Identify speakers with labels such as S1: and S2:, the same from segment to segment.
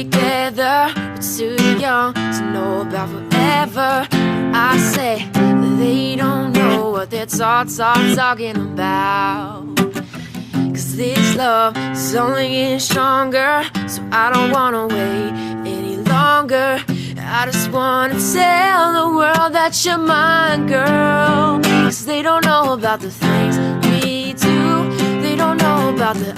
S1: together, we're too young to know about forever. I say they don't know what they're talking about. Cause this love is only getting stronger, so I don't wanna wait any longer. I just wanna tell the world that you're mine, girl. Cause they don't know about the things we do. They don't know about the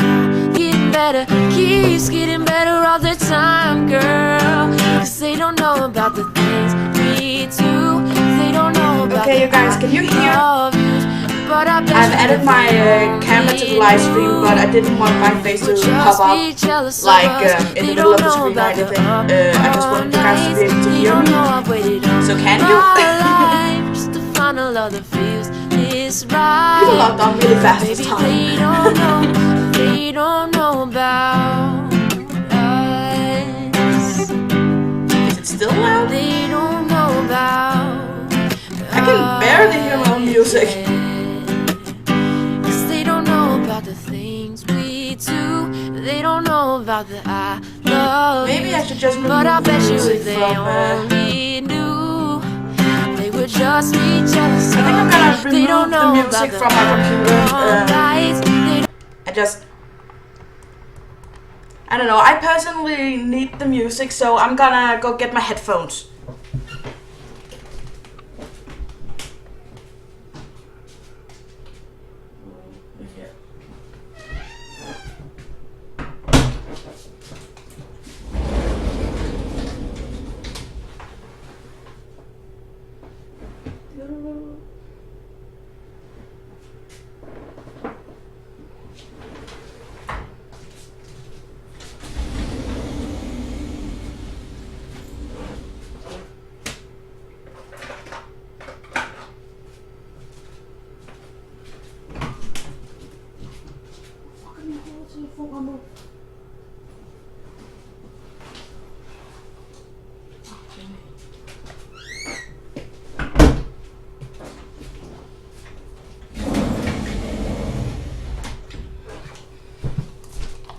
S1: getting better, keeps getting better all the time, girl. Cause they don't know about the things we do. They don't know about
S2: okay, you guys, can you hear? I've added my camera to the live stream, but I didn't want my face to pop up like in the middle of the screen or anything. I just wanted you guys to be able to hear me. So can you? People logged on really fast this time.
S1: They don't know about us.
S2: Is it still loud?
S1: They don't know about
S2: I can barely hear my own music.
S1: The things we do, they don't know about the I love.
S2: Maybe I should just remove
S1: but I bet you
S2: music
S1: if they
S2: from,
S1: only knew, they would just be jealous.
S2: I think I'm gonna remove the music from my computer. I don't know, I personally need the music, so I'm gonna go get my headphones.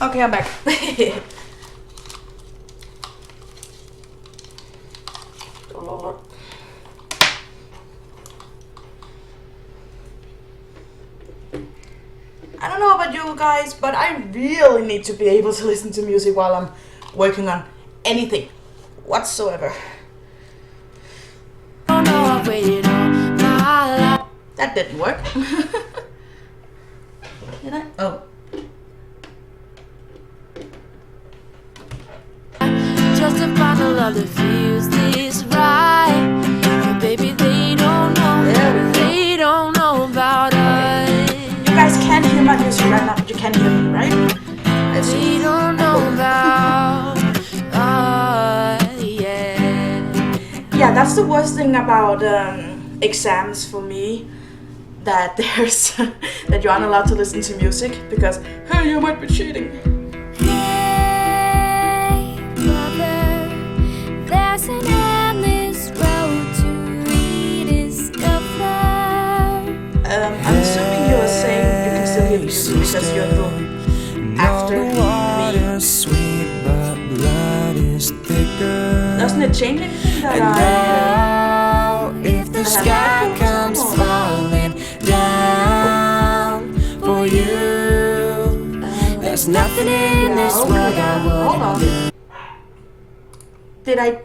S2: Okay, I'm back. I don't know about you guys, but I really need to be able to listen to music while I'm working on anything whatsoever. That didn't work. Did I? Oh.
S1: Just to find a love that feels this right. But baby, they don't know. They don't know about us.
S2: You guys can't hear my music right now, but you can hear me, right?
S1: They don't know about us, yeah.
S2: Yeah, that's the worst thing about exams for me. That there's that you aren't allowed to listen to music because hey, you might be cheating.
S1: Hey, brother, there's an endless road to rediscover.
S2: I'm assuming you're saying you can still hear music because you're the after me. Doesn't it change anything that
S1: if the sky comes falling down for you, there's nothing in this world I wouldn't do.
S2: Did I?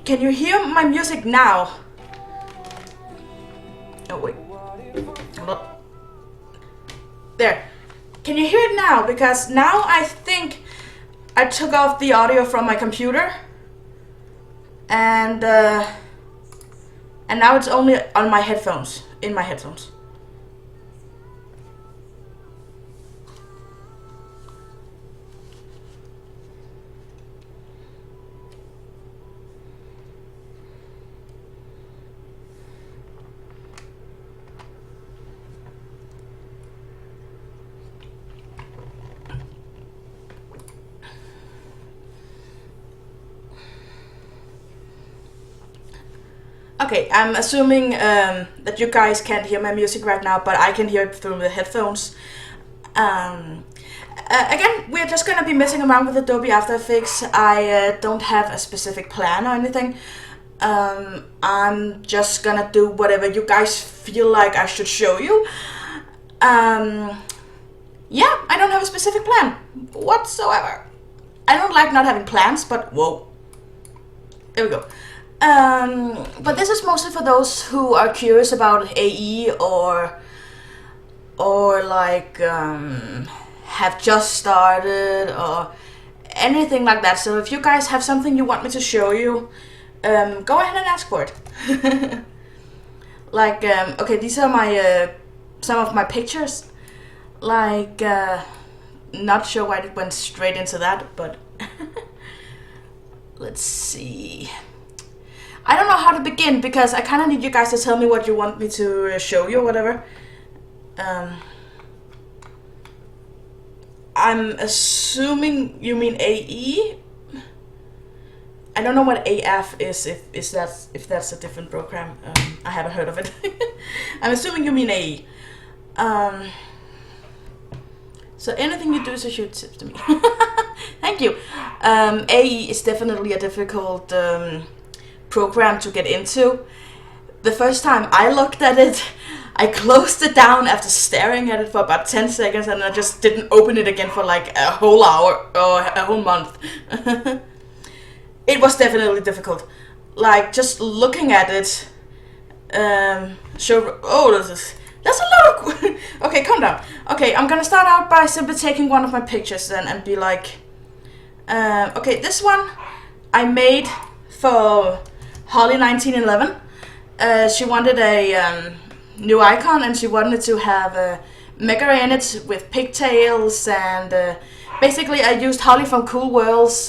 S2: Can you hear my music now? Oh wait. There. Can you hear it now? Because now I think I took off the audio from my computer, and now it's only on my headphones, in my headphones. Okay, I'm assuming that you guys can't hear my music right now, but I can hear it through the headphones. Again, we're just gonna be messing around with Adobe After Effects. I don't have a specific plan or anything. I'm just gonna do whatever you guys feel like I should show you. Yeah, I don't have a specific plan whatsoever. I don't like not having plans, but whoa. There we go. But this is mostly for those who are curious about AE or like have just started or anything like that. So if you guys have something you want me to show you, go ahead and ask for it. Like okay, these are my some of my pictures. Like not sure why it went straight into that, but let's see. I don't know how to begin because I kind of need you guys to tell me what you want me to show you or whatever. I'm assuming you mean AE. I don't know what AF is, if that's a different program. I haven't heard of it. I'm assuming you mean AE. So anything you do is a huge tip to me. Thank you. AE is definitely a difficult program to get into. The first time I looked at it, I closed it down after staring at it for about 10 seconds and I just didn't open it again for like a whole hour or a whole month. It was definitely difficult. Like just looking at it, that's a lot of... Okay, calm down. Okay, I'm gonna start out by simply taking one of my pictures then and be like, okay, this one I made for Holly 1911. She wanted a new icon and she wanted to have a Mega in it with pigtails and basically I used Holly from Cool World's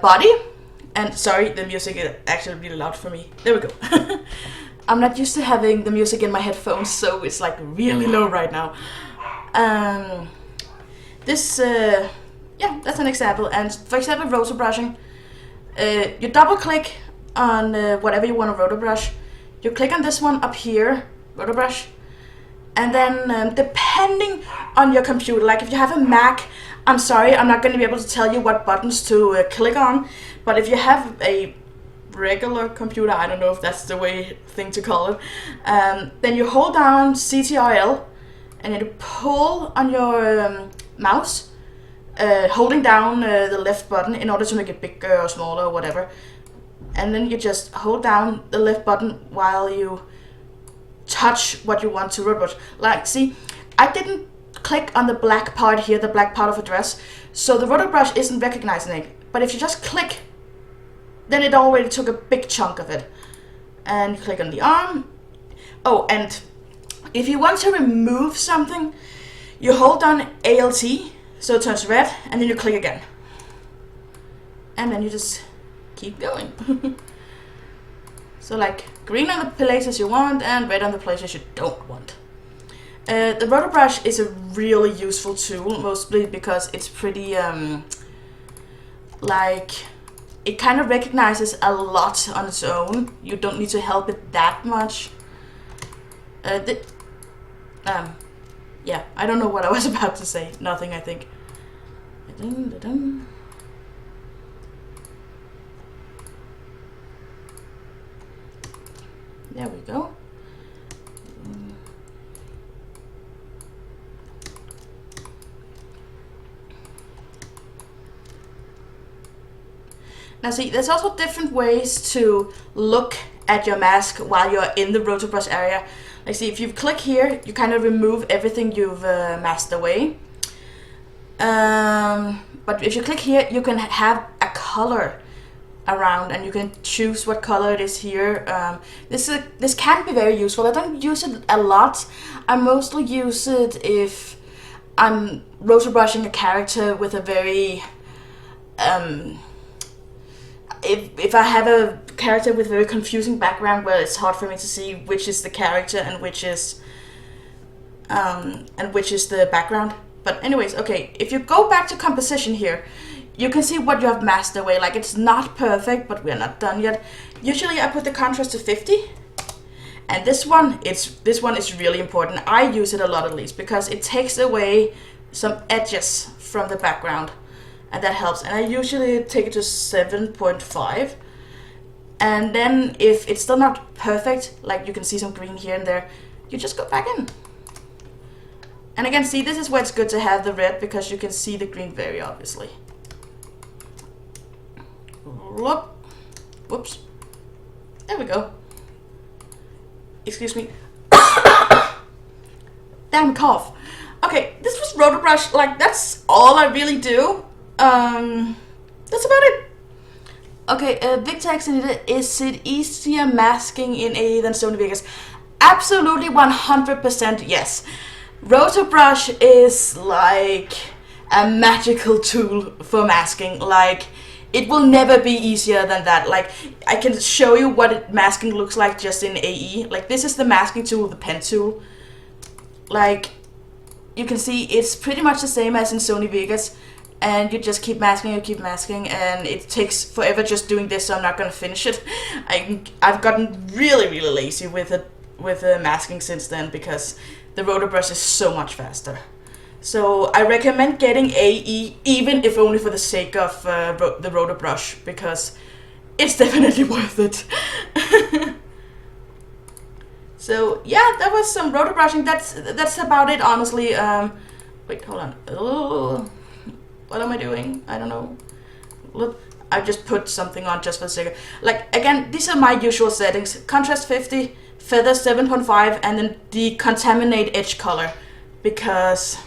S2: body. And sorry, the music is actually really loud for me. There we go. I'm not used to having the music in my headphones, so it's like really low right now. Yeah, that's an example. And for example, roto brushing. You double click on whatever you want to roto brush. You click on this one up here, roto brush. And then depending on your computer, like if you have a Mac, I'm sorry, I'm not going to be able to tell you what buttons to click on. But if you have a regular computer, I don't know if that's the thing to call it, then you hold down CTRL and then you pull on your mouse, holding down the left button in order to make it bigger or smaller or whatever. And then you just hold down the left button while you touch what you want to roto brush. Like, see, I didn't click on the black part here, the black part of a dress, so the roto brush isn't recognizing it. But if you just click, then it already took a big chunk of it. And you click on the arm. Oh, and if you want to remove something, you hold down ALT, so it turns red, and then you click again. And then you just keep going. So like green on the places you want and red on the places you don't want. The roto brush is a really useful tool, mostly because it's pretty like it kind of recognizes a lot on its own. You don't need to help it that much. Yeah, I don't know what I was about to say. Nothing, I think. There we go. Now see, there's also different ways to look at your mask while you're in the roto brush area. Like see, if you click here, you kind of remove everything you've masked away. But if you click here, you can have a color around and you can choose what color it is here. This can be very useful. I don't use it a lot. I mostly use it if I'm roto brushing a character with a very if I have a character with a very confusing background where it's hard for me to see which is the character and which is the background. But anyways, okay, if you go back to composition here, you can see what you have masked away. Like, it's not perfect, but we're not done yet. Usually I put the contrast to 50. And this one is really important. I use it a lot at least because it takes away some edges from the background. And that helps. And I usually take it to 7.5. And then if it's still not perfect, like you can see some green here and there, you just go back in. And again, see, this is where it's good to have the red because you can see the green very obviously. Look. Whoops. There we go. Excuse me. Damn cough. Okay, this was Roto Brush. Like, that's all I really do. That's about it. Okay, big text in it. Is it easier masking in AE than Sony Vegas? Absolutely 100% yes. Roto Brush is like a magical tool for masking. Like, it will never be easier than that. Like, I can show you what masking looks like just in AE. Like, this is the masking tool, the pen tool. Like, you can see it's pretty much the same as in Sony Vegas. And you just keep masking, and it takes forever just doing this, so I'm not gonna finish it. I've gotten really lazy with masking since then because the Roto Brush is so much faster. So I recommend getting AE, even if only for the sake of the Roto Brush, because it's definitely worth it. So yeah, that was some Roto Brushing. That's about it, honestly. Wait, hold on. Oh. What am I doing? I don't know. Look, I just put something on just for a second. Like, again, these are my usual settings. Contrast 50, feather 7.5, and then the contaminate edge color. Because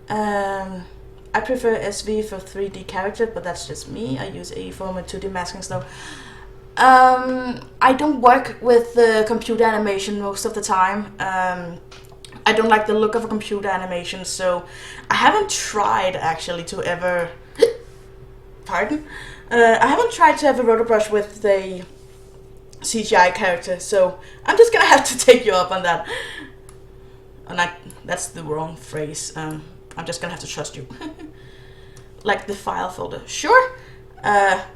S2: I prefer SV for 3D character, but that's just me. I use AE for my 2D masking stuff. I don't work with the computer animation most of the time. I don't like the look of a computer animation, so I haven't tried actually to ever pardon? I haven't tried to have a Roto Brush with a CGI character, so I'm just gonna have to take you up on that. That's the wrong phrase. I'm just gonna have to trust you. Like the file folder. Sure. There.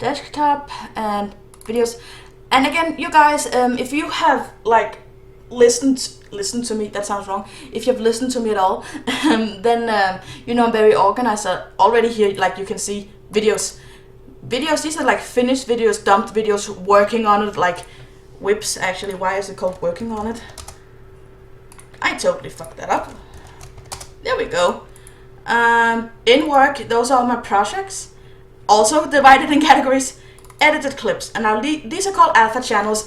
S2: Desktop and videos. And again, you guys, if you have like listened to me, that sounds wrong. If you've listened to me at all, then you know I'm very organized. Already here, like you can see videos. These are like finished videos, dumped videos, working on it, like whips. Actually, why is it called working on it? I totally fucked that up. There we go. In work, those are all my projects. Also divided in categories. Edited clips, and now these are called alpha channels.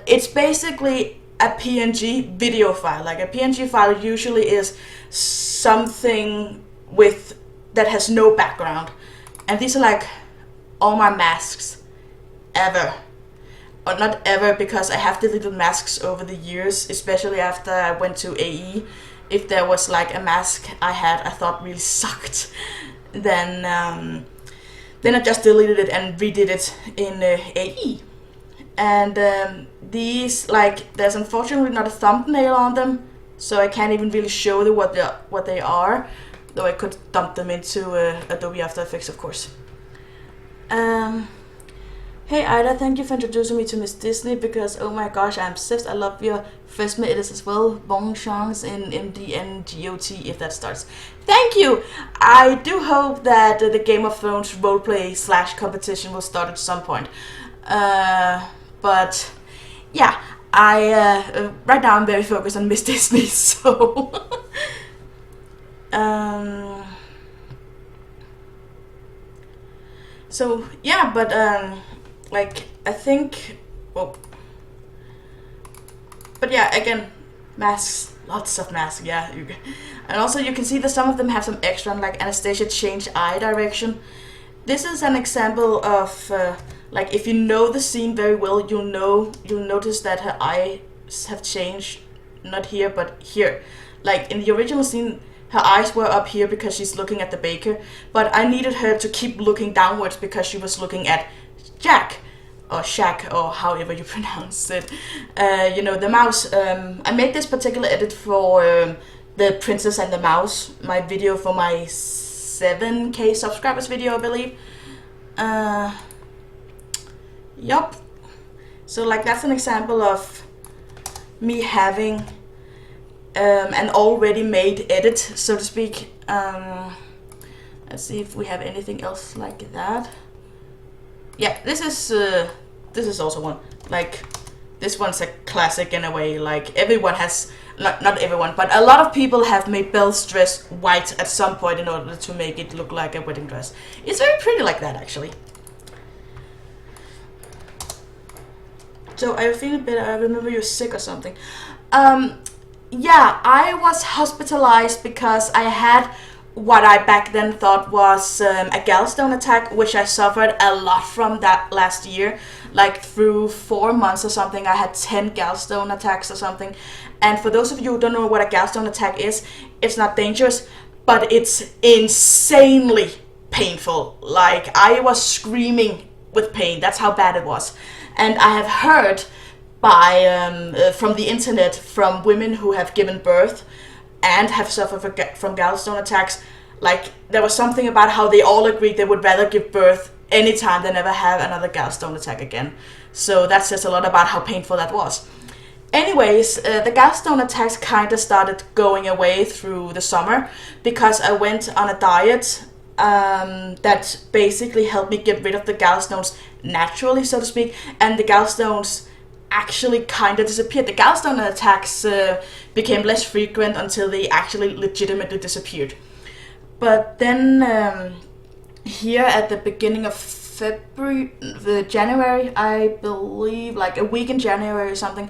S2: It's basically a PNG video file. Like a PNG file usually is something that has no background, and these are like all my masks ever, or not ever, because I have deleted masks over the years, especially after I went to AE. If there was like a mask I thought really sucked, then I just deleted it and redid it in AE. And these, like, there's unfortunately not a thumbnail on them, so I can't even really show you what they are, though I could dump them into Adobe After Effects, of course. Hey Ida, thank you for introducing me to Miss Disney, because oh my gosh, I'm obsessed. I love your Fresma edits as well. Bon chance in MDNGOT if that starts. Thank you! I do hope that the Game of Thrones roleplay / competition will start at some point. But yeah, right now I'm very focused on Miss Disney, so so yeah, but like I think, well, but yeah, again, masks, lots of masks, yeah. And also you can see that some of them have some extra, like Anastasia changed eye direction. This is an example of like if you know the scene very well, you'll notice that her eyes have changed, not here but here. Like in the original scene, her eyes were up here because she's looking at the baker, but I needed her to keep looking downwards because she was looking at Jack. or Shaq, or however you pronounce it. You know, the mouse. I made this particular edit for the Princess and the Mouse, my video for my 7K subscribers video, I believe. Yup. So like that's an example of me having an already made edit, so to speak. Let's see if we have anything else like that. Yeah, this is also one. Like, this one's a classic in a way. Like, everyone has, not everyone, but a lot of people have made Belle's dress white at some point in order to make it look like a wedding dress. It's very pretty like that, actually. So, I feel better. I remember you're sick or something. Yeah, I was hospitalized because I had what I back then thought was a gallstone attack, which I suffered a lot from that last year. Like through 4 months or something, I had 10 gallstone attacks or something. And for those of you who don't know what a gallstone attack is, it's not dangerous, but it's insanely painful. Like, I was screaming with pain. That's how bad it was. And I have heard from the internet, from women who have given birth and have suffered from gallstone attacks, like, there was something about how they all agreed they would rather give birth anytime than ever have another gallstone attack again. So that says a lot about how painful that was. Anyways, the gallstone attacks kind of started going away through the summer because I went on a diet that basically helped me get rid of the gallstones naturally, so to speak, and the gallstones actually kind of disappeared. The gallstone attacks became less frequent until they actually legitimately disappeared. But then here at the beginning of January, I believe, like a week in January or something,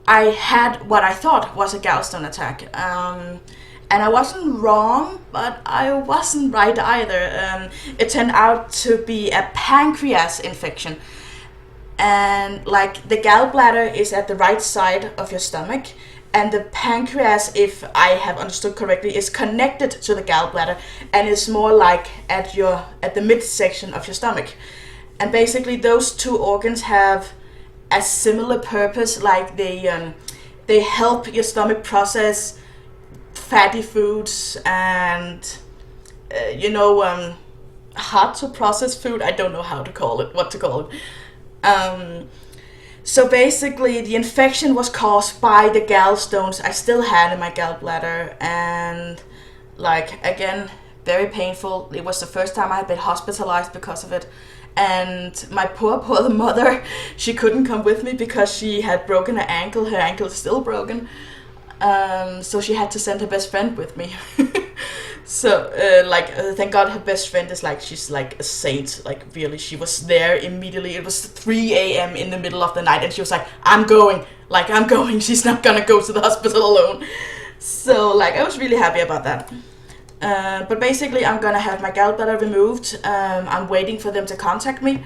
S2: I had what I thought was a gallstone attack. And I wasn't wrong, but I wasn't right either. It turned out to be a pancreas infection. And like, the gallbladder is at the right side of your stomach, and the pancreas, if I have understood correctly, is connected to the gallbladder and is more like at the midsection of your stomach. And basically those two organs have a similar purpose. Like, they help your stomach process fatty foods and hard to process food. I don't know what to call it. So basically the infection was caused by the gallstones I still had in my gallbladder, and like, again, very painful. It was the first time I had been hospitalized because of it, and my poor mother, she couldn't come with me because she had broken her ankle. Her ankle is still broken, so she had to send her best friend with me. So, thank God her best friend is like, she's like a saint, like, really, she was there immediately. It was 3 a.m. in the middle of the night, and she was like, I'm going, she's not gonna go to the hospital alone. So, like, I was really happy about that. But basically, I'm gonna have my gallbladder removed. I'm waiting for them to contact me.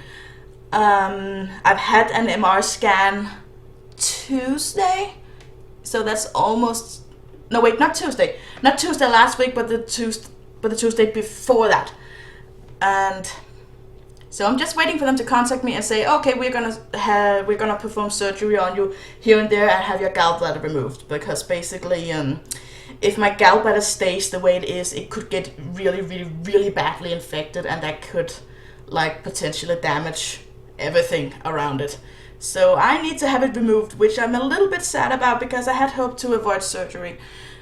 S2: I've had an MR scan Tuesday, so that's almost... No, wait, not Tuesday last week, but the Tuesday before that. And so I'm just waiting for them to contact me and say, okay, we're gonna perform surgery on you here and there and have your gallbladder removed, because basically, if my gallbladder stays the way it is, it could get really, really, really badly infected, and that could, like, potentially damage everything around it. So I need to have it removed, which I'm a little bit sad about because I had hoped to avoid surgery.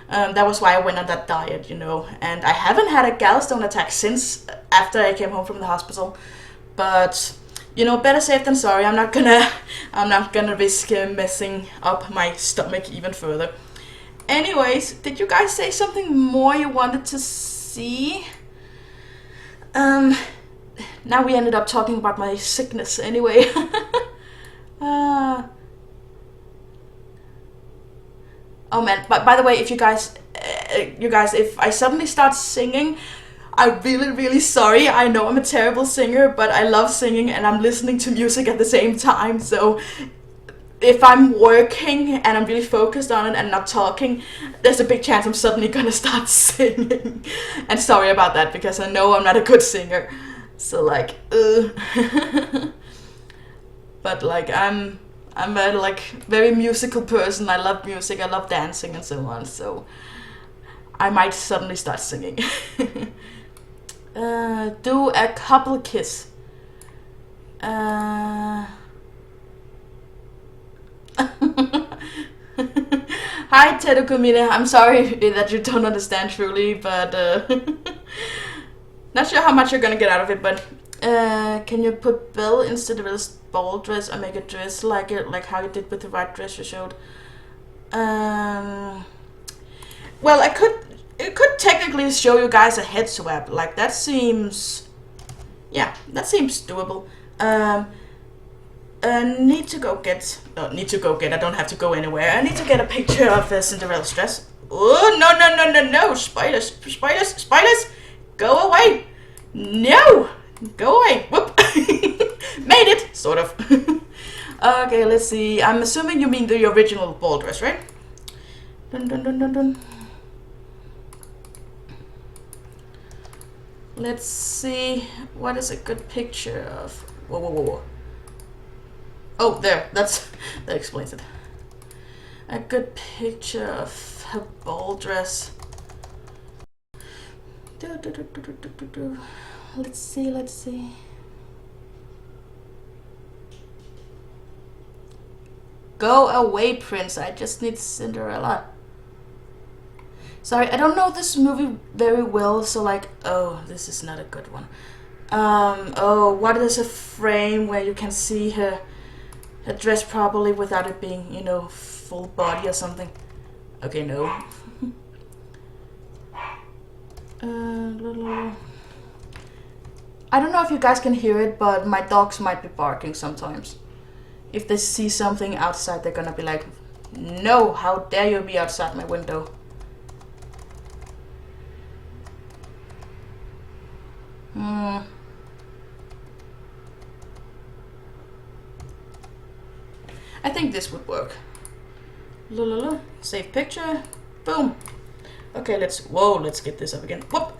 S2: That was why I went on that diet, and I haven't had a gallstone attack since after I came home from the hospital. But, better safe than sorry. I'm not gonna risk messing up my stomach even further. Anyways, did you guys say something more you wanted to see? Now we ended up talking about my sickness anyway. Oh man, but by the way, if you guys, if I suddenly start singing, I'm really, really sorry. I know I'm a terrible singer, but I love singing and I'm listening to music at the same time. So if I'm working and I'm really focused on it and not talking, there's a big chance I'm suddenly gonna start singing. And sorry about that, because I know I'm not a good singer. So like, but like I'm a like very musical person. I love music, I love dancing and so on, so I might suddenly start singing. Do a couple kiss. Hi Tedokumine, I'm sorry that you don't understand truly, but not sure how much you're gonna get out of it, but can you put Bill instead of this ball dress or make a dress like it, like how you did with the white dress you showed? Well, it could technically show you guys a head swap, like that seems, yeah, that seems doable. Need to go get, I don't have to go anywhere. I need to get a picture of Cinderella's dress. Oh, no, spiders, go away. No, go away, whoop. Made it, sort of. Okay, let's see, I'm assuming you mean the original ball dress, right? Dun. Let's see, what is a good picture of, whoa. Oh, there, that explains it. A good picture of her ball dress. Let's see. Go away, Prince, I just need Cinderella. Sorry, I don't know this movie very well, so like, oh, this is not a good one. Oh, what is a frame where you can see her dress properly without it being, you know, full body or something? Okay, no. I don't know if you guys can hear it, but my dogs might be barking sometimes. If they see something outside, they're gonna be like, no, how dare you be outside my window. I think this would work. Save picture. Boom. Okay, let's get this up again. Whoop.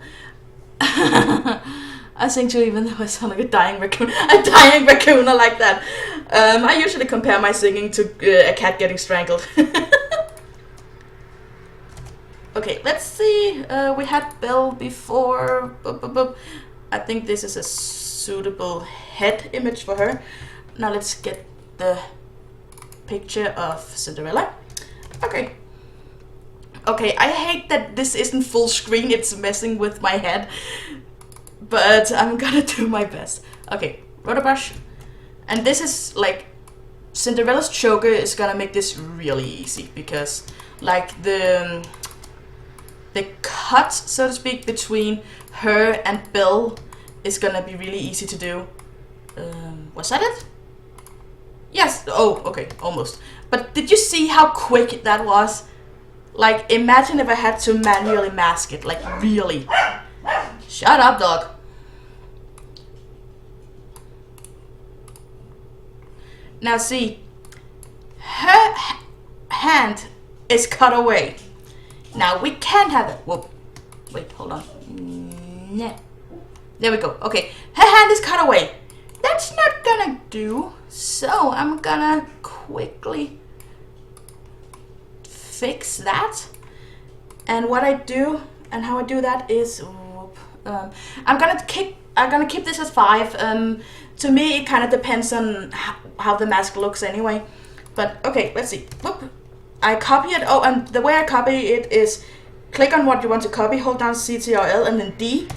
S2: I sing too, even though I sound like a dying raccoon. A dying raccoon, I like that. I usually compare my singing to a cat getting strangled. Okay, let's see. We had Belle before. I think this is a suitable head image for her. Now let's get the picture of Cinderella. Okay, I hate that this isn't full screen, it's messing with my head, but I'm gonna do my best. Okay, Roto brush, and this is like Cinderella's choker is gonna make this really easy, because like the cut, so to speak, between her and Bill is gonna be really easy to do. Was that it? Yes. Oh, okay, almost. But did you see how quick that was? Like, imagine if I had to manually mask it, like really. Shut up, dog. Now see, her hand is cut away. Now we can't have it. Whoop. Wait, hold on. There we go. Okay, her hand is cut away. That's not gonna do. So I'm gonna quickly fix that. And what I do and how I do that is, I'm gonna keep this as 5. To me, it kind of depends on how the mask looks anyway. But okay, let's see. Whoop. I copy it. Oh, and the way I copy it is click on what you want to copy, hold down Ctrl and then D.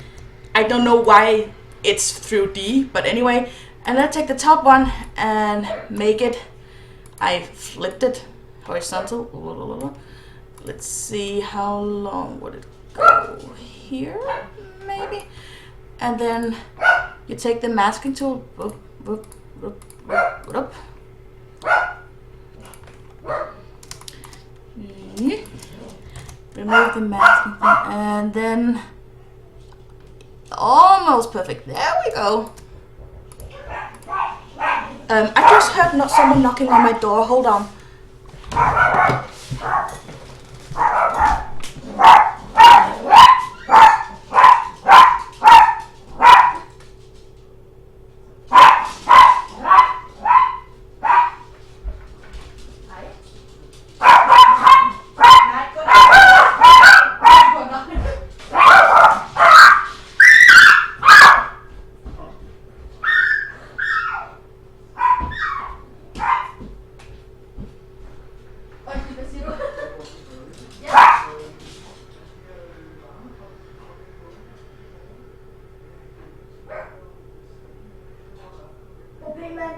S2: I don't know why it's through D, but anyway. And let's take the top one and make it, I flipped it horizontal. Let's see how long would it go here, maybe. And then you take the masking tool, remove the masking thing, and then almost perfect. There we go. I just heard someone knocking on my door. Hold on.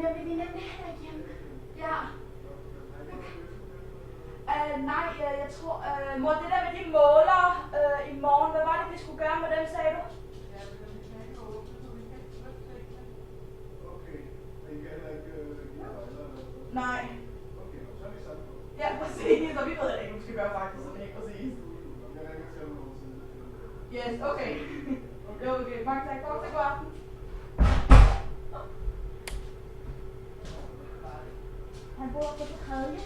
S2: jeg vil lige nemlig have hjemme. Ja. Nej, jeg tror... mor, det der med de måler i morgen, hvad var det, vi skulle gøre med dem, sagde du? Nej. Ja, præcis. Og vi ved ikke, hvad vi skal gøre faktisk, så ikke præcis. Yes, okay. Okay, mange tak. God aften. Han bor på det tredje.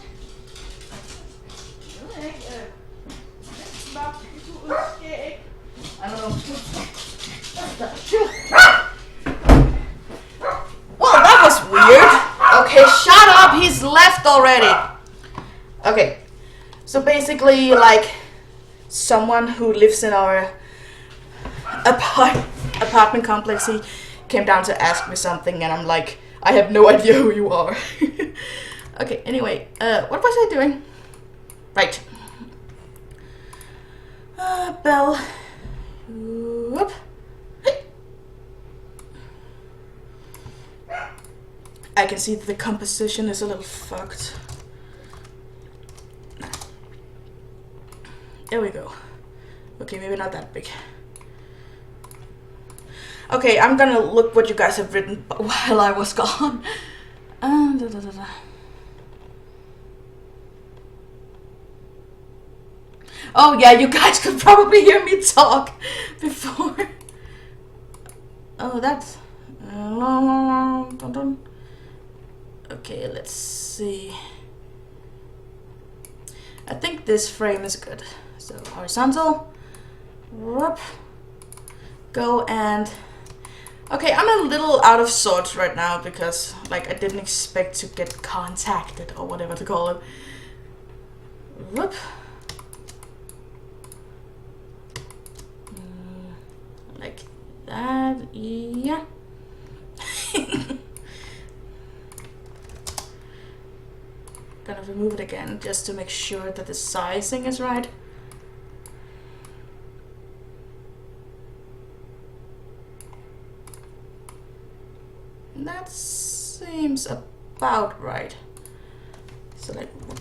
S2: Jeg ved ikke. Mørkt hud, skæg. I don't know. Well, that was weird. Okay, shut up. He's left already. Okay. So basically, like, someone who lives in our apartment complex, he came down to ask me something, and I'm like, I have no idea who you are. Okay, anyway, what was I doing? Right. Bell. Whoop. I can see that the composition is a little fucked. There we go. Okay, maybe not that big. Okay, I'm gonna look what you guys have written while I was gone. Oh yeah, you guys could probably hear me talk before. Oh, that's... Okay, let's see. I think this frame is good. So horizontal. Whoop. Go and... Okay, I'm a little out of sorts right now because, like, I didn't expect to get contacted or whatever to call it. Whoop. Like that, yeah. Gonna remove it again just to make sure that the sizing is right. That seems about right. So like, whoop.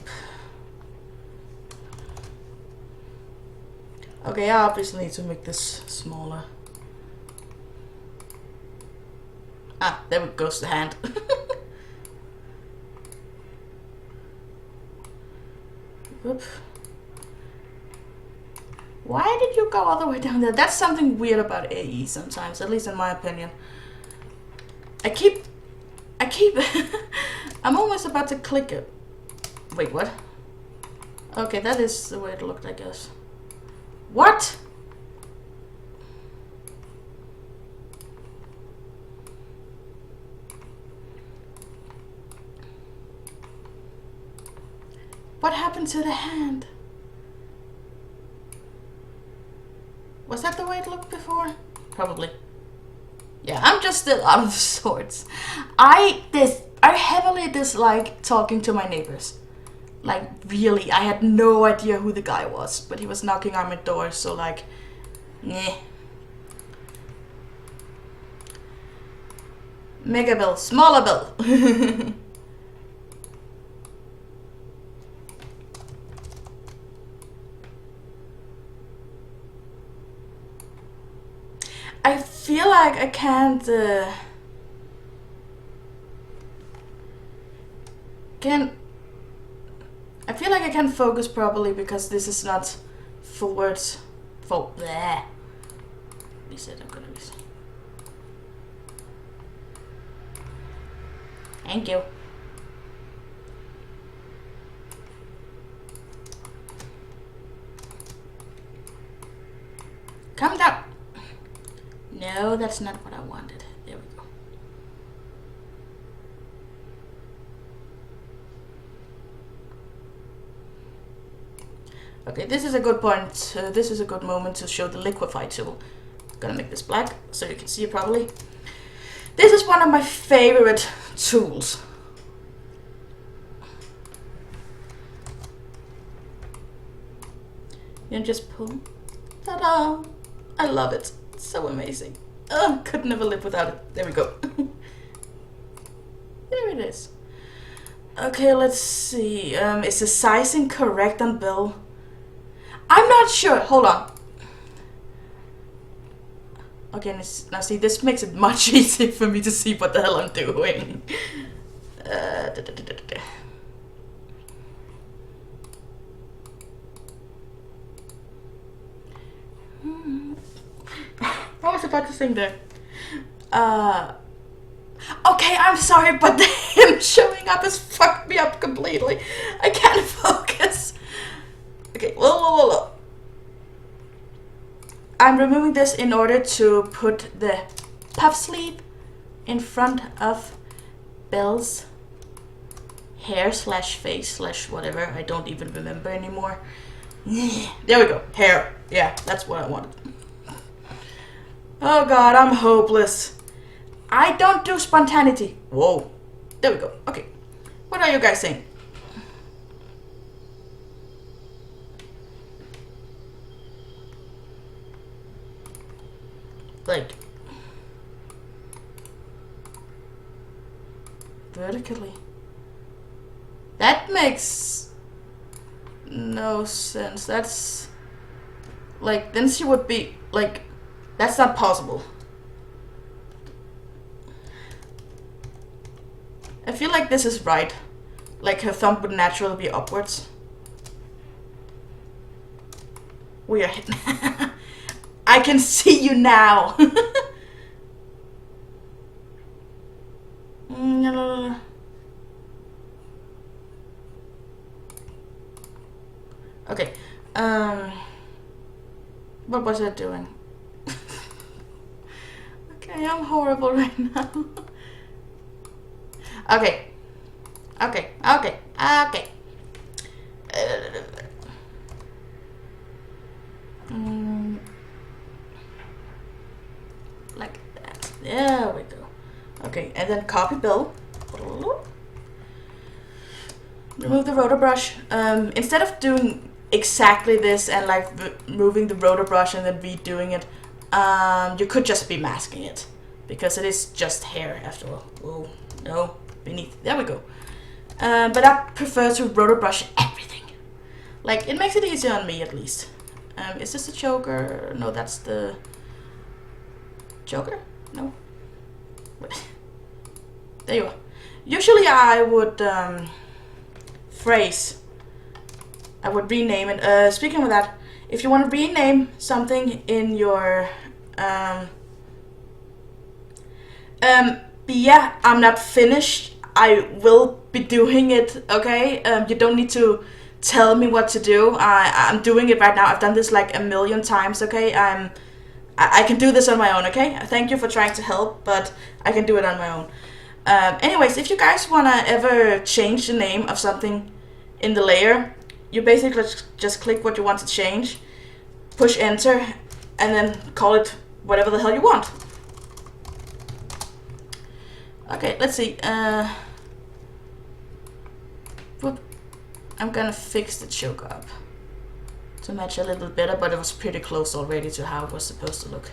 S2: Okay, I obviously need to make this smaller. Ah, there goes the hand. Whoop. Why did you go all the way down there? That's something weird about AE sometimes, at least in my opinion. I keep I'm almost about to click it. Wait, what? Okay, that is the way it looked, I guess. What? What happened to the hand? Was that the way it looked before? Probably. Yeah, I'm just still out of sorts. I heavily dislike talking to my neighbors. Like, really, I had no idea who the guy was, but he was knocking on my door, so like, meh. Mega bill, smaller bill. I feel like I can't, I feel like I can't focus properly because this is not forwards. Reset, I'm gonna reset. Thank you. Calm down. No, that's not what I wanted. There we go. Okay, this is a good point. This is a good moment to show the Liquify tool. I'm gonna make this black so you can see it properly. This is one of my favorite tools. You just pull. Ta-da! I love it. It's so amazing. Oh, could never live without it. There we go. it is. Okay, let's see. Is the sizing correct on Bill? I'm not sure. Hold on. Okay, now see, this makes it much easier for me to see what the hell I'm doing. What was I about to sing there? Okay, I'm sorry, but him showing up has fucked me up completely. I can't focus. Okay, whoa. I'm removing this in order to put the puff sleeve in front of Belle's hair slash face slash whatever. I don't even remember anymore. There we go. Hair. Yeah, that's what I wanted. Oh god, I'm hopeless. I don't do spontaneity. Whoa. There we go. Okay. What are you guys saying? Like vertically. That makes no sense. That's like, then she would be like, that's not possible. I feel like this is right. Like her thumb would naturally be upwards. We are hitting. I can see you now. No. Okay. What was I doing? Okay, I'm horrible right now. Okay. Like that. There we go. Okay, and then copy Bill. Remove the rotor brush. Instead of doing exactly this and like moving the rotor brush and then redoing it, you could just be masking it, because it is just hair after all. Oh no, beneath. There we go. But I prefer to rotor brush everything. Like, it makes it easier on me at least. Is this the choker? No, that's the choker? No. There you are. Usually I would phrase. I would rename it. Speaking of that, if you want to rename something in your yeah, I'm not finished. I will be doing it, okay? You don't need to tell me what to do. I'm doing it right now. I've done this like a million times, okay? I can do this on my own, okay? Thank you for trying to help, but I can do it on my own. Anyways, if you guys want to ever change the name of something in the layer, you basically just click what you want to change, push enter, and then call it whatever the hell you want. Okay, let's see. Whoop. I'm gonna fix the choke up to match a little better, but it was pretty close already to how it was supposed to look.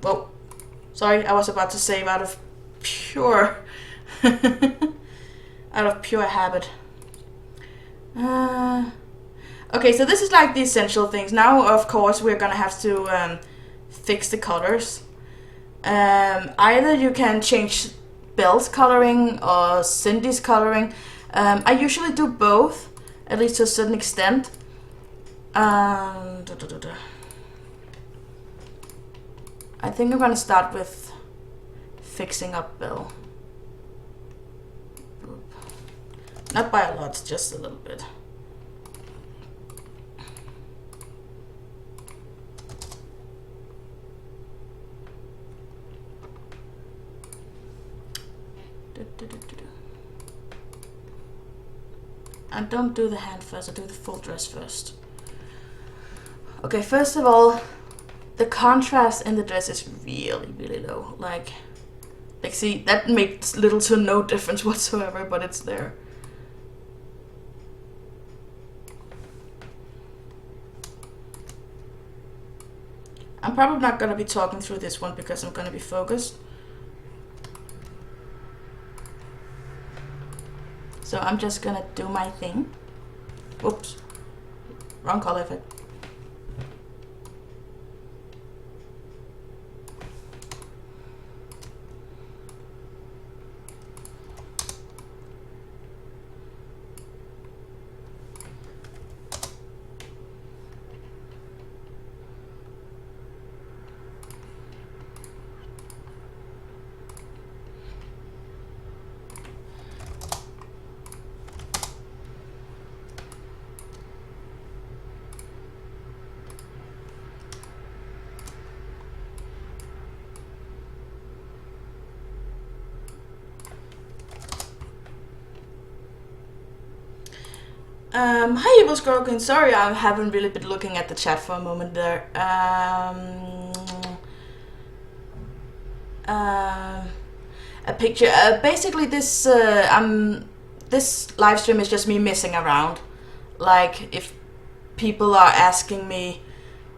S2: Whoa. Sorry, I was about to save out of pure habit. Okay, so this is like the essential things. Now, of course, we're gonna have to fix the colors. Either you can change Belle's coloring or Cindy's coloring. I usually do both, at least to a certain extent. I think I'm gonna start with fixing up Belle. Not by a lot, just a little bit. And don't do the hand first, I do the full dress first. Okay, first of all, the contrast in the dress is really, really low. Like see, that makes little to no difference whatsoever, but it's there. I'm probably not going to be talking through this one because I'm going to be focused. So I'm just going to do my thing. Whoops. Wrong color effect. Hi Evil Scroken, sorry I haven't really been looking at the chat for a moment there. A picture, basically this live stream is just me messing around. Like if people are asking me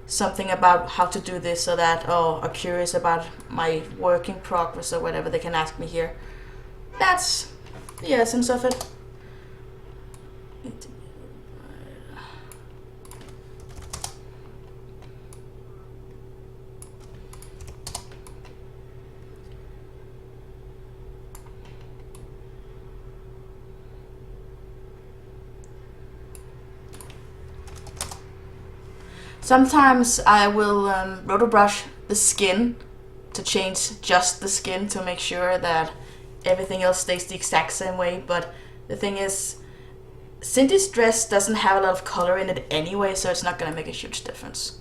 S2: something about how to do this or that, or are curious about my work in progress or whatever, they can ask me here. That's the essence of it. Sometimes I will roto brush the skin to change just the skin to make sure that everything else stays the exact same way, but the thing is, Cindy's dress doesn't have a lot of color in it anyway, so it's not gonna make a huge difference.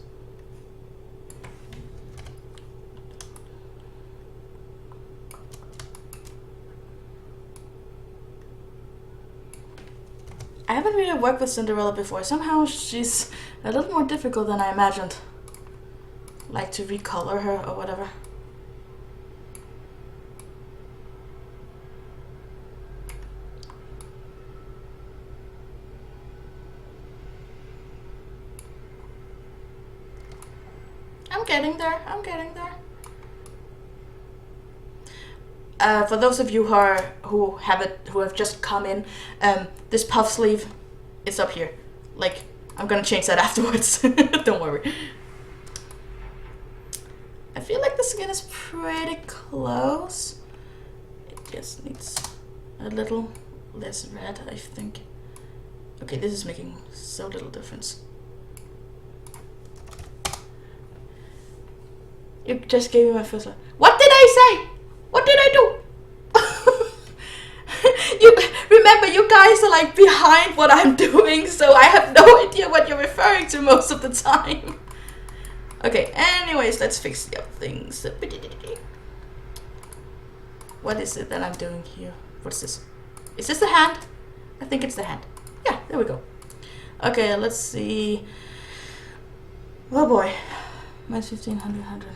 S2: I haven't really worked with Cinderella before. Somehow she's a little more difficult than I imagined. Like to recolor her or whatever. I'm getting there. I'm getting there. For those of you who have just come in, this puff sleeve is up here. Like, I'm gonna change that afterwards. Don't worry. I feel like the skin is pretty close. It just needs a little less red, I think. Okay, this is making so little difference. You just gave me my first one. What did I say? What did I do? You remember, you guys are like behind what I'm doing, so I have no idea what you're referring to most of the time. Okay, anyways, let's fix the other things. What is it that I'm doing here? What's this? Is this the hand? I think it's the hand. Yeah, there we go. Okay, let's see. Oh boy. Minus 1500, 100.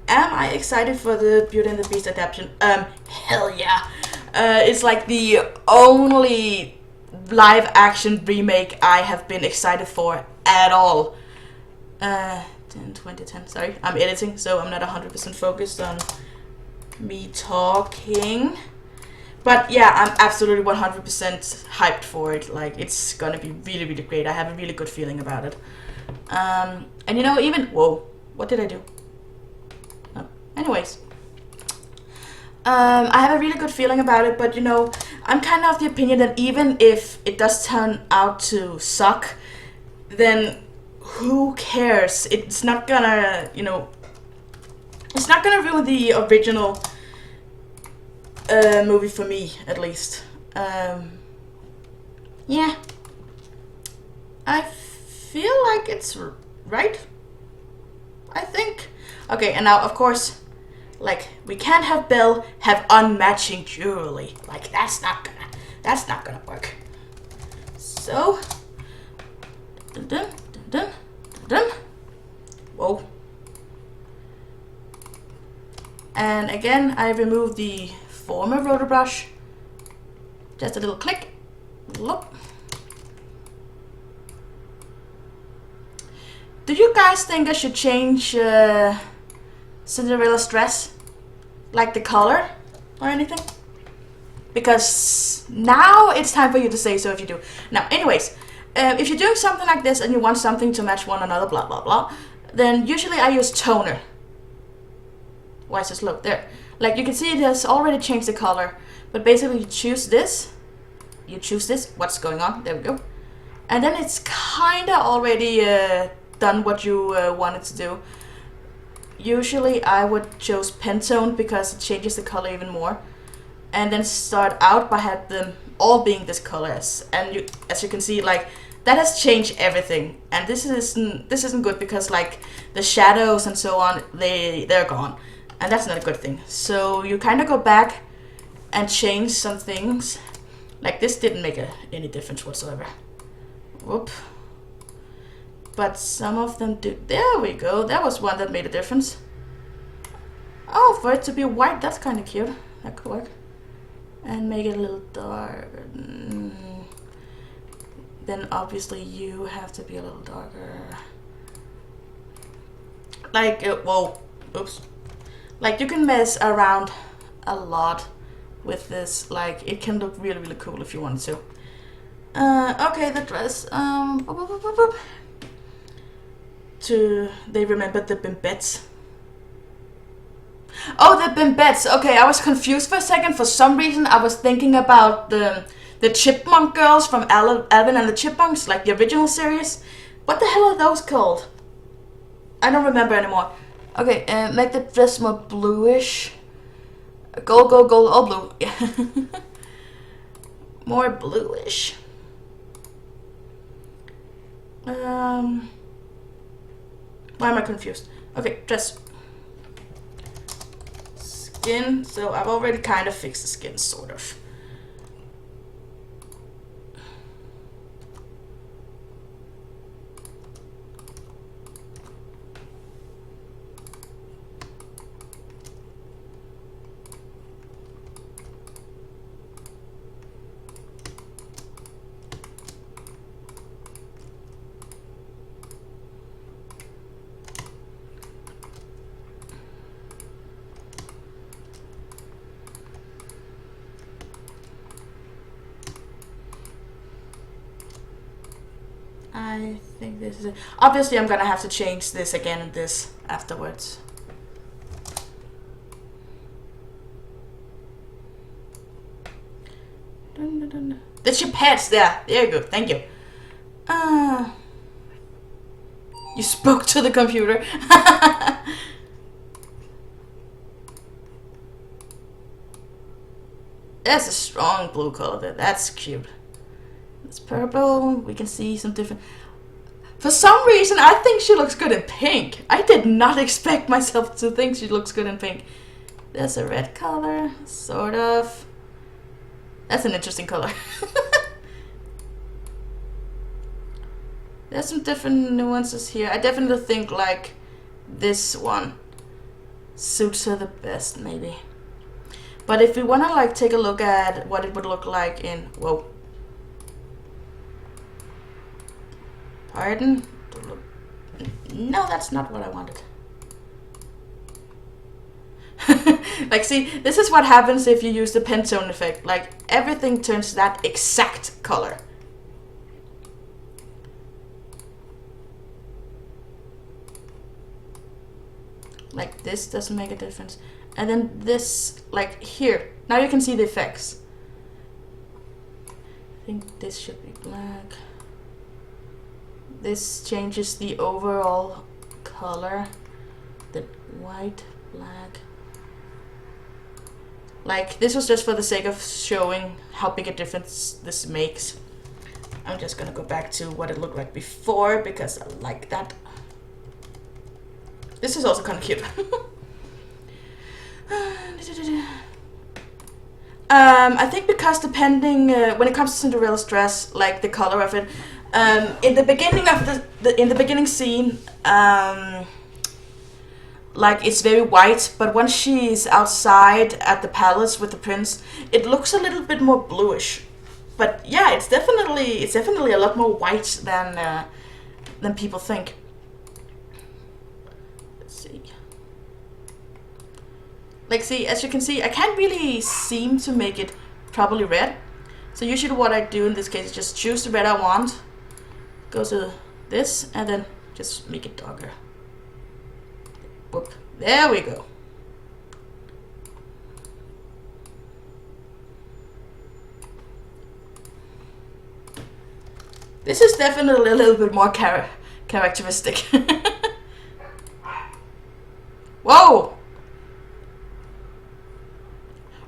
S2: Am I excited for the Beauty and the Beast adaptation? Hell yeah. It's like the only live action remake I have been excited for at all. 2010, sorry. I'm editing, so I'm not 100% focused on me talking. But yeah, I'm absolutely 100% hyped for it. Like, it's gonna be really, really great. I have a really good feeling about it. And you know, even... Whoa, what did I do? Oh. Anyways. I have a really good feeling about it, but you know, I'm kind of the opinion that even if it does turn out to suck, then who cares? It's not gonna, you know... It's not gonna ruin the original... movie for me, at least. Yeah. I feel like it's right. I think. Okay, and now, of course, like, we can't have Belle have unmatching jewelry. Like, that's not gonna work. So, dun dun dun dun dun. Whoa. And again, I removed the former rotor brush. Just a little click. Look. Do you guys think I should change Cinderella's dress? Like the color or anything? Because now it's time for you to say so if you do. Now, anyways, if you're doing something like this and you want something to match one another, blah, blah, blah, then usually I use toner. Why is this low? There. Like you can see it has already changed the color. But basically you choose this. You choose this. What's going on? There we go. And then it's kind of already done what you wanted to do. Usually I would choose Pentone because it changes the color even more. And then start out by having them all being this color. And as you can see, like that has changed everything. And this isn't good because like the shadows and so on, they're gone. And that's not a good thing. So you kind of go back and change some things. Like this didn't make any difference whatsoever. Whoop. But some of them do. There we go. That was one that made a difference. Oh, for it to be white, that's kind of cute. That could work. And make it a little darker. Then obviously you have to be a little darker. Like, whoa, oops. Like you can mess around a lot with this. Like it can look really, really cool if you want to. Okay, the dress. They remembered the bimbettes. Oh, the bimbettes. Okay, I was confused for a second. For some reason, I was thinking about the Chipmunk girls from Alvin and the Chipmunks, like the original series. What the hell are those called? I don't remember anymore. Okay, make the dress more bluish. Gold, gold, gold, all blue. More bluish. Why am I confused? Okay, dress. Skin. So I've already kind of fixed the skin, sort of. I think this is it. Obviously I'm gonna have to change this again and this afterwards. Dun, dun, dun. The chipettes there. There you go. Thank you. You spoke to the computer. That's a strong blue color there. That's cute. It's purple. We can see some different. For some reason, I think she looks good in pink. I did not expect myself to think she looks good in pink. There's a red color, sort of. That's an interesting color. There's some different nuances here. I definitely think like this one suits her the best, maybe. But if we want to like take a look at what it would look like in, whoa. Pardon? No, that's not what I wanted. Like, see, this is what happens if you use the Pentone effect. Like, everything turns that exact color. Like, this doesn't make a difference. And then this, like, here. Now you can see the effects. I think this should be black. This changes the overall color. The white, black. Like, this was just for the sake of showing how big a difference this makes. I'm just gonna go back to what it looked like before because I like that. This is also kind of cute. I think because depending, when it comes to Cinderella's dress, like the color of it, in the beginning of in the beginning scene, like it's very white, but once she's outside at the palace with the prince, it looks a little bit more bluish. But yeah, it's definitely a lot more white than people think. Like, see, as you can see, I can't really seem to make it properly red. So usually what I do in this case is just choose the red I want, go to this, and then just make it darker. Whoop. There we go. This is definitely a little bit more characteristic. Whoa!